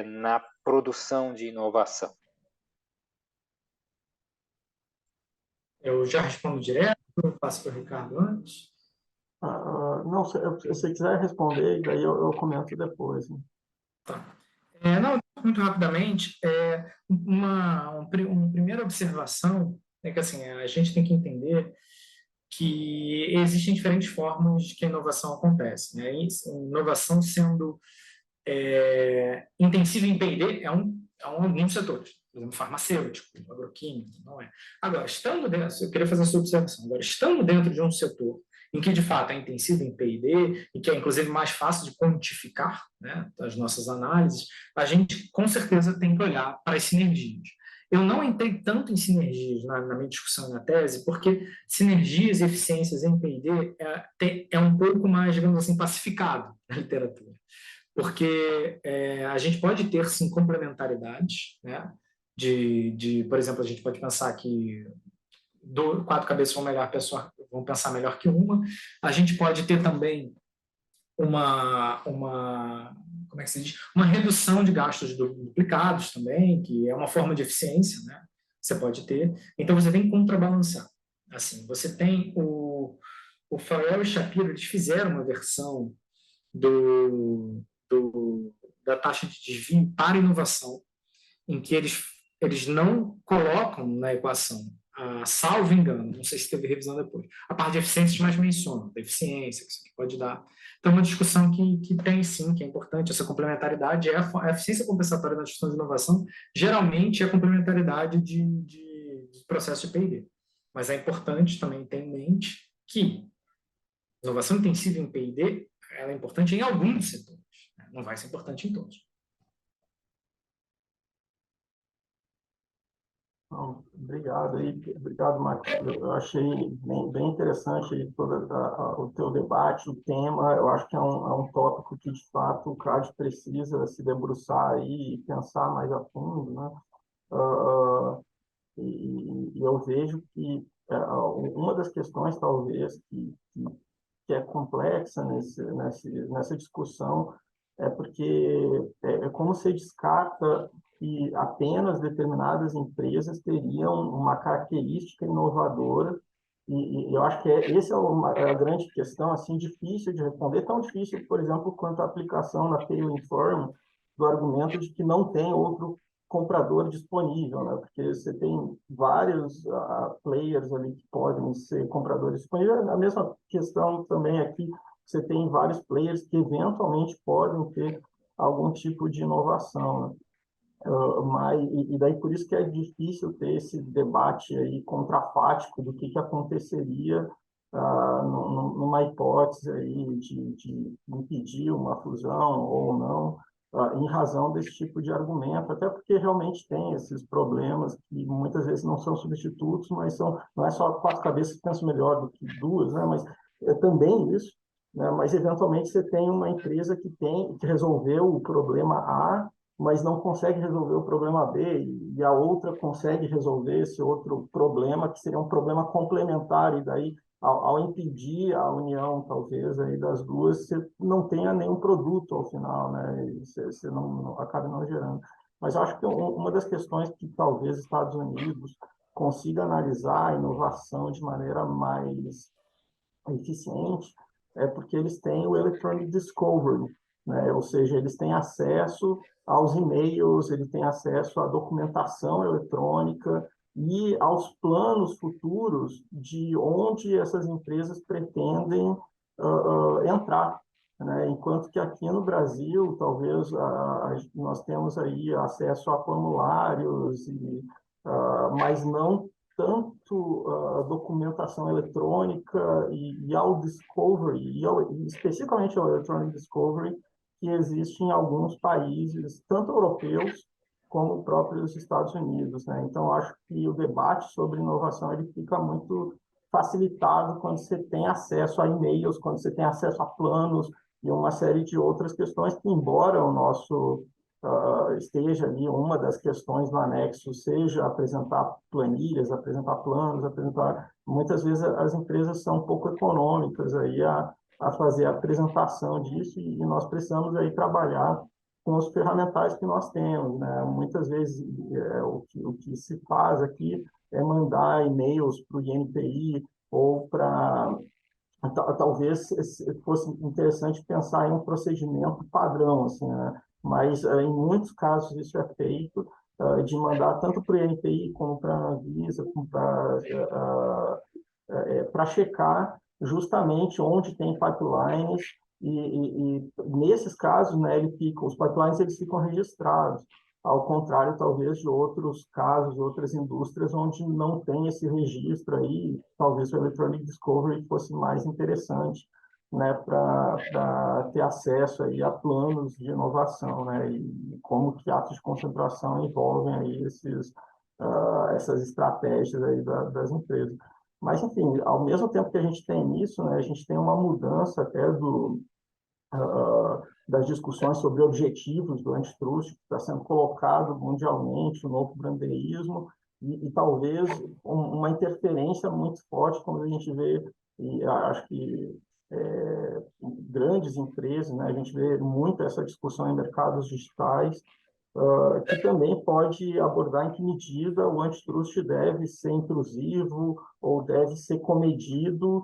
na produção de inovação. Eu já respondo direto, eu passo para o Ricardo antes. Não, se você quiser responder, daí eu comento depois. Né? Tá. Não, muito rapidamente, uma primeira observação é que assim, a gente tem que entender que existem diferentes formas de que a inovação acontece. Né? Inovação sendo intensiva em P&D é alguns setores, por exemplo, farmacêutico, agroquímico, não é. Agora, estando dentro, eu queria fazer essa observação, agora, estando dentro de um setor em que, de fato, é intensivo em P&D e que é, inclusive, mais fácil de quantificar, né, as nossas análises, a gente, com certeza, tem que olhar para as sinergias. Eu não entrei tanto em sinergias na minha discussão na tese, porque sinergias e eficiências em P&D é um pouco mais, digamos assim, pacificado na literatura. Porque a gente pode ter, sim, complementaridades, né? Por exemplo, a gente pode pensar que quatro cabeças vão pensar melhor que uma. A gente pode ter também como é que se diz? Uma redução de gastos duplicados também, que é uma forma de eficiência, né? Você pode ter. Então, você tem que contrabalançar. Assim, você tem o Farrell e Shapiro, eles fizeram uma versão da taxa de desvio para inovação, em que eles não colocam na equação, salvo engano, não sei se teve revisão depois, a parte de eficiência mais mencionam, da eficiência, que isso aqui pode dar. Então, uma discussão que tem sim, que é importante, essa complementaridade, a eficiência compensatória na discussão de inovação, geralmente é a complementaridade de processo de P&D. Mas é importante também ter em mente que inovação intensiva em P&D ela é importante em alguns setores, né? Não vai ser importante em todos. Obrigado, Marcos. Eu achei bem interessante todo o teu debate, o tema. Eu acho que é um tópico que, de fato, o CAD precisa se debruçar aí e pensar mais a fundo, né? E eu vejo que uma das questões, talvez, que é complexa nessa discussão é porque é como se descarta que apenas determinadas empresas teriam uma característica inovadora e eu acho que essa é a grande questão, assim, difícil de responder, tão difícil, por exemplo, quanto a aplicação na Tailwind Forum, do argumento de que não tem outro comprador disponível, né? Porque você tem vários players ali que podem ser compradores disponíveis. A mesma questão também aqui, você tem vários players que eventualmente podem ter algum tipo de inovação, né? E daí por isso que é difícil ter esse debate aí contrafático do que aconteceria numa hipótese aí de impedir uma fusão ou não, em razão desse tipo de argumento, até porque realmente tem esses problemas que muitas vezes não são substitutos, mas não é só quatro cabeças que pensam melhor do que duas, né? Mas é também isso, né? Mas eventualmente você tem uma empresa que resolveu o problema A, mas não consegue resolver o problema B, e a outra consegue resolver esse outro problema, que seria um problema complementar, e daí, ao impedir a união, talvez, aí das duas, você não tenha nenhum produto ao final, né? E você não acaba não gerando. Mas eu acho que uma das questões que talvez Estados Unidos consiga analisar a inovação de maneira mais eficiente é porque eles têm o Electronic Discovery, né? Ou seja, eles têm acesso aos e-mails, eles têm acesso à documentação eletrônica e aos planos futuros de onde essas empresas pretendem entrar, né? Enquanto que aqui no Brasil, talvez nós temos aí acesso a formulários, mas não tanto a documentação eletrônica e ao discovery, e especificamente ao electronic discovery, que existe em alguns países, tanto europeus como próprios Estados Unidos, né? Então, acho que o debate sobre inovação ele fica muito facilitado quando você tem acesso a e-mails, quando você tem acesso a planos e uma série de outras questões que, embora o nosso esteja ali uma das questões do anexo, seja apresentar planilhas, apresentar planos, apresentar... Muitas vezes as empresas são um pouco econômicas aí a fazer a apresentação disso e nós precisamos aí trabalhar com os ferramentais que nós temos, né? Muitas vezes o que se faz aqui é mandar e-mails para o INPI ou para... Talvez fosse interessante pensar em um procedimento padrão, assim, né? Mas em muitos casos isso é feito de mandar tanto para o INPI como para a Anvisa, como para checar justamente onde tem pipelines e nesses casos, né, os pipelines eles ficam registrados, ao contrário, talvez, de outros casos, outras indústrias onde não tem esse registro aí, talvez o Electronic Discovery fosse mais interessante, né, para ter acesso aí a planos de inovação, né, e como que atos de concentração envolvem aí essas estratégias aí das empresas. Mas, enfim, ao mesmo tempo que a gente tem isso, né, a gente tem uma mudança até das discussões sobre objetivos do antitrust, que está sendo colocado mundialmente, o novo brandeísmo, e talvez uma interferência muito forte quando a gente vê, e acho que grandes empresas, né, a gente vê muito essa discussão em mercados digitais, que também pode abordar em que medida o antitrust deve ser intrusivo ou deve ser comedido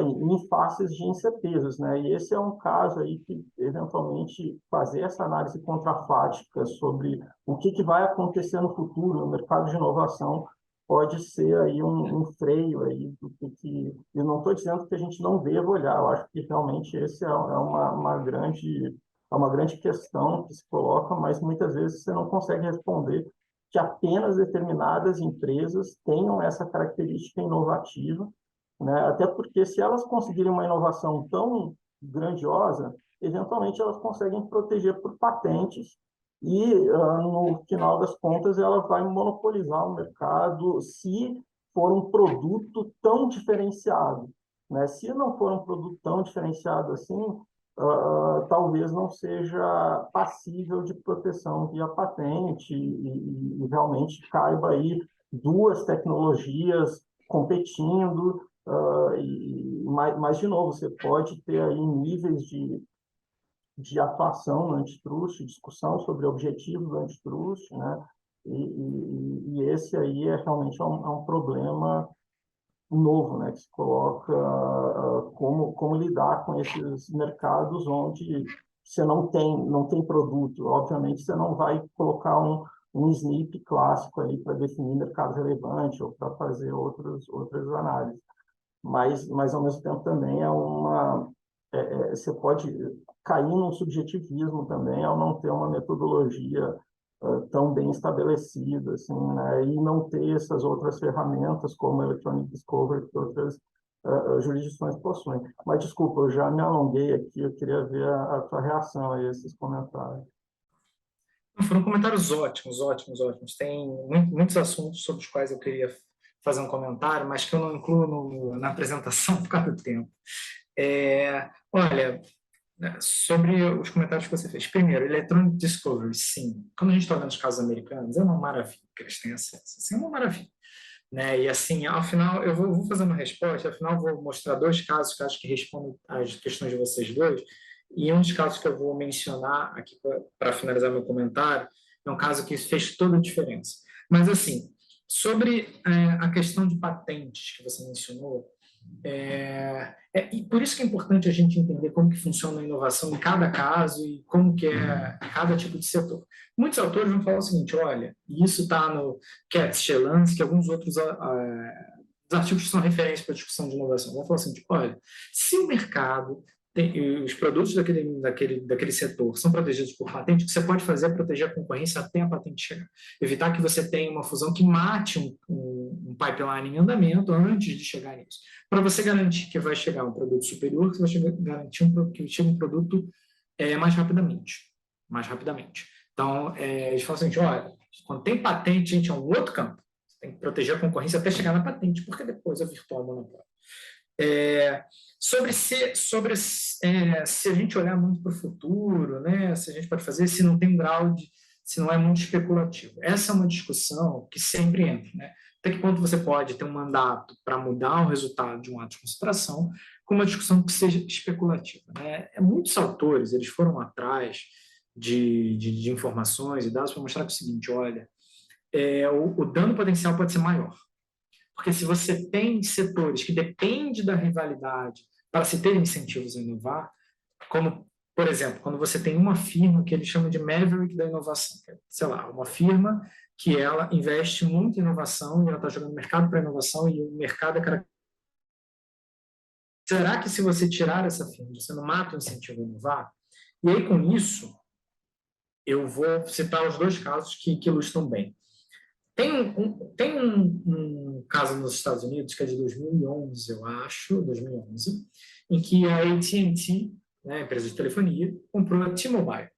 em faces de incertezas, né? E esse é um caso aí que, eventualmente, fazer essa análise contrafática sobre o que vai acontecer no futuro no mercado de inovação pode ser aí um freio aí do que... Eu não estou dizendo que a gente não deva olhar, eu acho que realmente esse é uma grande questão que se coloca, mas muitas vezes você não consegue responder que apenas determinadas empresas tenham essa característica inovativa, né? Até porque se elas conseguirem uma inovação tão grandiosa, eventualmente elas conseguem proteger por patentes e, no final das contas, ela vai monopolizar o mercado se for um produto tão diferenciado, né? Se não for um produto tão diferenciado assim, talvez não seja passível de proteção via patente e realmente caiba aí duas tecnologias competindo, mas, de novo, você pode ter aí níveis de atuação no antitrust, discussão sobre objetivos do antitrust, né? E esse aí é realmente um problema novo, né, que se coloca como lidar com esses mercados onde você não tem produto, obviamente você não vai colocar um SNP clássico ali para definir mercado relevante ou para fazer outras análises. Mas, ao mesmo tempo, também você pode cair num subjetivismo também ao não ter uma metodologia tão bem estabelecida, assim, né? E não ter essas outras ferramentas, como Electronic Discovery, que outras jurisdições possuem. Mas, desculpa, eu já me alonguei aqui, eu queria ver a tua reação a esses comentários. Foram comentários ótimos, ótimos, ótimos. Tem muitos assuntos sobre os quais eu queria fazer um comentário, mas que eu não incluo na apresentação por causa do tempo. Olha, sobre os comentários que você fez. Primeiro, Electronic Discovery, sim. Quando a gente está vendo os casos americanos, é uma maravilha que eles têm acesso. Assim, é uma maravilha. Né? E assim, ao final, eu vou fazer uma resposta, ao final vou mostrar dois casos que acho que respondem às questões de vocês dois, e um dos casos que eu vou mencionar aqui para finalizar meu comentário é um caso que fez toda a diferença. Mas assim, sobre a questão de patentes que você mencionou, e por isso que é importante a gente entender como que funciona a inovação em cada caso e como que é cada tipo de setor. Muitos autores vão falar o seguinte, olha, isso está no Katz, Chelans, que alguns outros artigos que são referências para a discussão de inovação, vão falar assim, olha, se o mercado os produtos daquele setor são protegidos por patente, o que você pode fazer é proteger a concorrência até a patente chegar. Evitar que você tenha uma fusão que mate um pipeline em andamento antes de chegar nisso. Para você garantir que vai chegar um produto superior, que você vai garantir que chegue um produto mais rapidamente. Mais rapidamente. Então, eles falam assim, olha, quando tem patente, gente, é um outro campo. Você tem que proteger a concorrência até chegar na patente, porque depois a virtual monopólio. Sobre se a gente olhar muito para o futuro, né, se a gente pode fazer, se não tem um grau se não é muito especulativo. Essa é uma discussão que sempre entra, né? Até que ponto você pode ter um mandato para mudar o resultado de um ato de concentração com uma discussão que seja especulativa, né? Muitos autores, eles foram atrás de informações e dados para mostrar que é o seguinte, olha, o dano potencial pode ser maior. Porque se você tem setores que dependem da rivalidade para se ter incentivos a inovar, como, por exemplo, quando você tem uma firma que eles chamam de Maverick da inovação, sei lá, uma firma que ela investe muito em inovação e ela está jogando mercado para inovação e o mercado é característico. Será que se você tirar essa firma, você não mata o incentivo a inovar? E aí, com isso, eu vou citar os dois casos que ilustram bem. Tem um caso nos Estados Unidos, que é de 2011, eu acho, 2011, em que a AT&T, né, a empresa de telefonia, comprou a T-Mobile.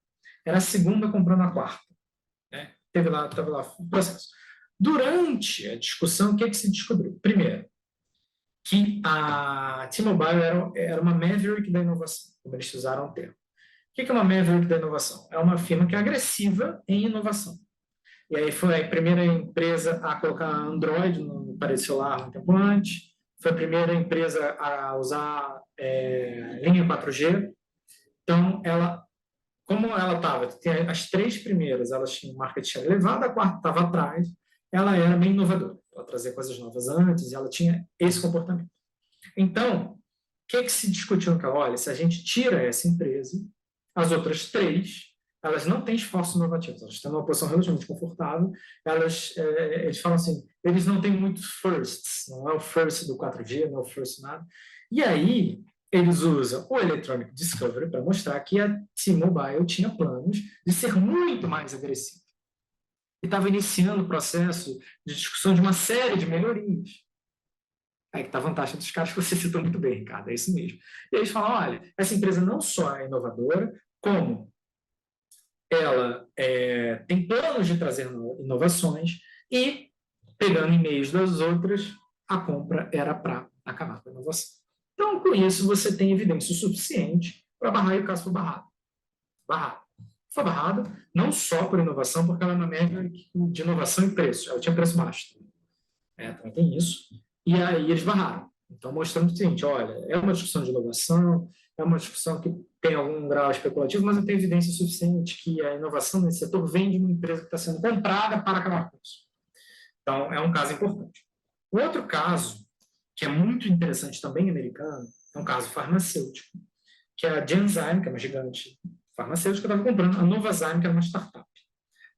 Era a segunda comprando a quarta. Né? Teve lá o processo. Durante a discussão, o que se descobriu? Primeiro, que a T-Mobile era uma Maverick da inovação, como eles usaram o termo. O que é uma Maverick da inovação? É uma firma que é agressiva em inovação. E aí foi a primeira empresa a colocar Android no aparelho celular um tempo antes, foi a primeira empresa a usar linha 4G. Então, como ela estava, as três primeiras, elas tinham market share elevado, a quarta estava atrás, ela era bem inovadora, ela trazia coisas novas antes, e ela tinha esse comportamento. Então, o que se discutiu naquela? Olha, se a gente tira essa empresa, as outras três elas não têm esforço inovativo, elas estão numa posição relativamente confortável, eles falam assim, eles não têm muitos firsts, não é o first do 4G, não é o first nada, e aí eles usam o Electronic Discovery para mostrar que a T-Mobile tinha planos de ser muito mais agressiva, e estava iniciando o processo de discussão de uma série de melhorias. Aí que está a vantagem dos caras que você citou muito bem, Ricardo, é isso mesmo. E eles falam, olha, essa empresa não só é inovadora, como ela tem planos de trazer inovações e, pegando e-mails das outras, a compra era para acabar com a inovação. Então, com isso, você tem evidência suficiente para barrar e o caso foi barrado. Foi barrado não só por inovação, porque ela é uma média de inovação e preço. Ela tinha preço baixo. Também tem isso. E aí eles barraram. Então, mostrando o seguinte, olha, é uma discussão de inovação, é uma discussão que tem algum grau especulativo, mas não tem evidência suficiente que a inovação nesse setor vem de uma empresa que está sendo comprada para acabar com isso. Então, é um caso importante. O outro caso, que é muito interessante também americano, é um caso farmacêutico, que é a Genzyme, que é uma gigante farmacêutica estava comprando a Novazyme, que era uma startup.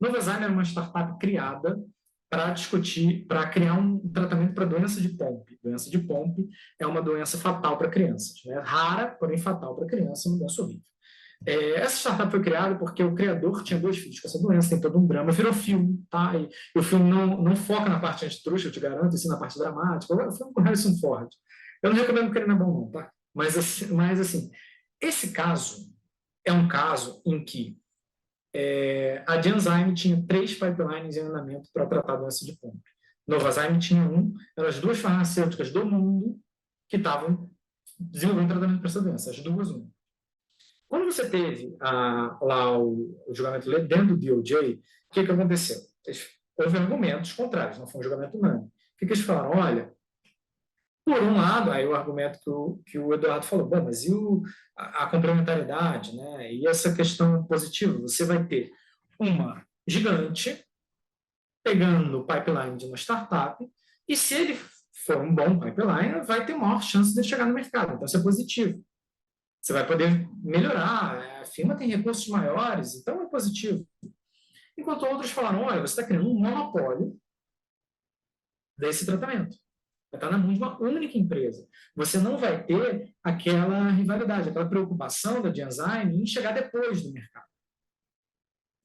Novazyme era uma startup criada para discutir, para criar um tratamento para doença de Pompe. Doença de Pompe é uma doença fatal para crianças, né? Rara, porém fatal para criança, uma doença horrível. Essa startup foi criada porque o criador tinha 2 filhos com essa doença, tem todo um drama, virou filme, tá? E o filme não foca na parte antitruxa, eu te garanto, e sim na parte dramática. O filme com Harrison Ford. Eu não recomendo porque ele não é bom, não, tá? Mas assim, esse caso é um caso em que a Genzyme tinha 3 pipelines em andamento para tratar a doença de Pompe. Novazyme tinha um, eram as 2 farmacêuticas do mundo que estavam desenvolvendo tratamento para essa doença, as duas, uma. Quando você teve lá o julgamento dentro do DOJ, o que aconteceu? Houve argumentos contrários, não foi um julgamento unânime. O que eles falaram? Olha, por um lado, aí o argumento que o Eduardo falou, bom, mas e a complementariedade, né? E essa questão positiva? Você vai ter uma gigante pegando o pipeline de uma startup, e se ele for um bom pipeline, vai ter maior chance de chegar no mercado. Então, isso é positivo. Você vai poder melhorar, a firma tem recursos maiores, então é positivo. Enquanto outros falaram, olha, você está criando um monopólio desse tratamento. Vai estar na mão de uma única empresa. Você não vai ter aquela rivalidade, aquela preocupação da Genzyme em chegar depois do mercado.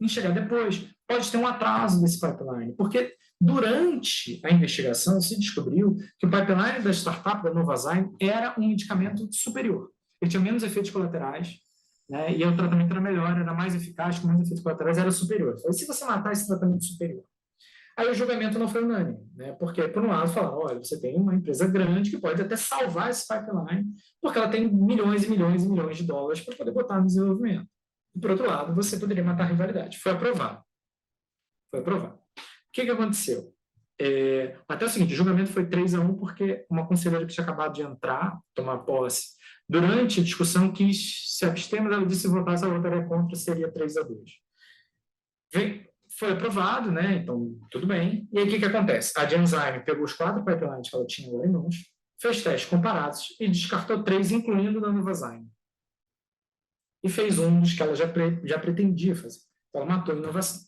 Em chegar depois. Pode ter um atraso desse pipeline, porque durante a investigação se descobriu que o pipeline da startup da Novazyme era um medicamento superior. Ele tinha menos efeitos colaterais, né, e o tratamento era melhor, era mais eficaz, com menos efeitos colaterais, era superior. E se você matar esse tratamento superior? Aí o julgamento não foi unânime, né? Porque, por um lado, falaram, olha, você tem uma empresa grande que pode até salvar esse pipeline, porque ela tem milhões e milhões e milhões de dólares para poder botar no desenvolvimento. E, por outro lado, você poderia matar a rivalidade. Foi aprovado. Foi aprovado. O que aconteceu? Até o seguinte, o julgamento foi 3-1, porque uma conselheira que tinha acabado de entrar, tomar posse, durante a discussão quis se abster, mas ela disse que se votasse a votaria contra, seria 3-2. Foi aprovado, né? Então, tudo bem. E aí, o que acontece? A Genzyme pegou os 4 pipelines que ela tinha agora em mãos, fez testes comparados e descartou 3, incluindo o da Novazyme. E fez um dos que ela já pretendia fazer. Então, ela matou a inovação.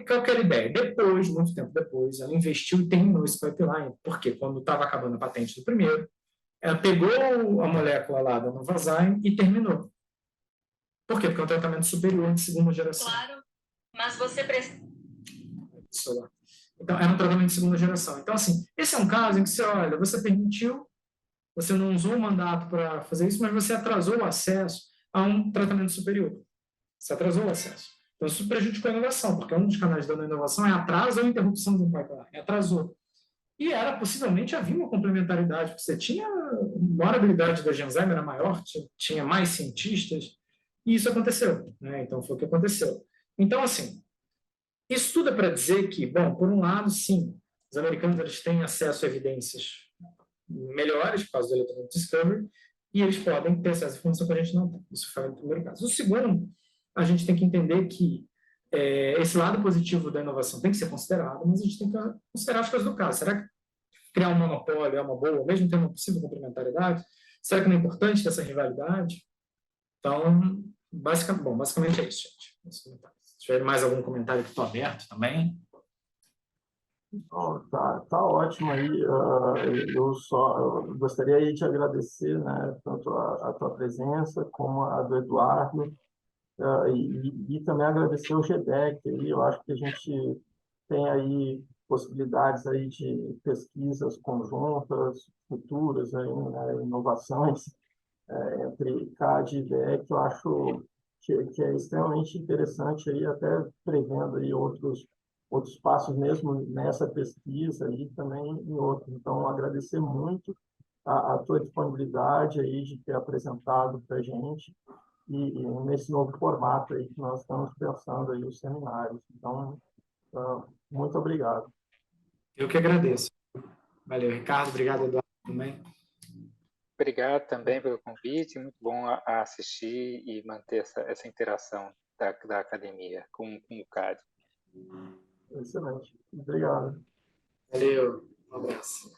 Qual que era a ideia? Depois, muito tempo depois, ela investiu e terminou esse pipeline. Porque quando estava acabando a patente do primeiro, ela pegou a molécula lá da Novazyme e terminou. Por quê? Porque é um tratamento superior de segunda geração. Claro, mas você precisa. Então, era um tratamento de segunda geração. Então, assim, esse é um caso em que você, olha, você permitiu, você não usou o mandato para fazer isso, mas você atrasou o acesso a um tratamento superior. Você atrasou o acesso. Então, isso prejudicou a inovação, porque um dos canais da inovação é atraso ou interrupção de um pipeline. Atrasou. E era, possivelmente, havia uma complementaridade, porque você tinha, a maior habilidade da Genzyme era maior, tinha mais cientistas, e isso aconteceu, né? Então, foi o que aconteceu. Então, assim, isso tudo é para dizer que, bom, por um lado, sim, os americanos eles têm acesso a evidências melhores, por causa do Electronic Discovery, e eles podem ter acesso à informação que a gente não tem. Isso foi o primeiro caso. O segundo, a gente tem que entender que esse lado positivo da inovação tem que ser considerado, mas a gente tem que considerar as coisas do caso. Será que criar um monopólio é uma boa, mesmo tendo uma possível complementariedade? Será que não é importante ter essa rivalidade? Então, basicamente é isso, gente. Se tiver mais algum comentário que estou aberto também. Oh, tá ótimo aí. Eu gostaria aí de agradecer, né, tanto a tua presença como a do Eduardo, e também agradecer o GDEC. Aí, eu acho que a gente tem aí possibilidades aí de pesquisas conjuntas, futuras, aí, né, inovações entre CAD e IDEC, eu acho que é extremamente interessante, aí, até prevendo aí outros passos mesmo nessa pesquisa e também em outros. Então, agradecer muito a tua disponibilidade aí de ter apresentado para a gente e nesse novo formato aí que nós estamos pensando aí os seminários. Então, muito obrigado. Eu que agradeço. Valeu, Ricardo. Obrigado, Eduardo, também. Obrigado também pelo convite. Muito bom assistir e manter essa interação da academia com o CAD. Excelente. Obrigado. Valeu. Um abraço.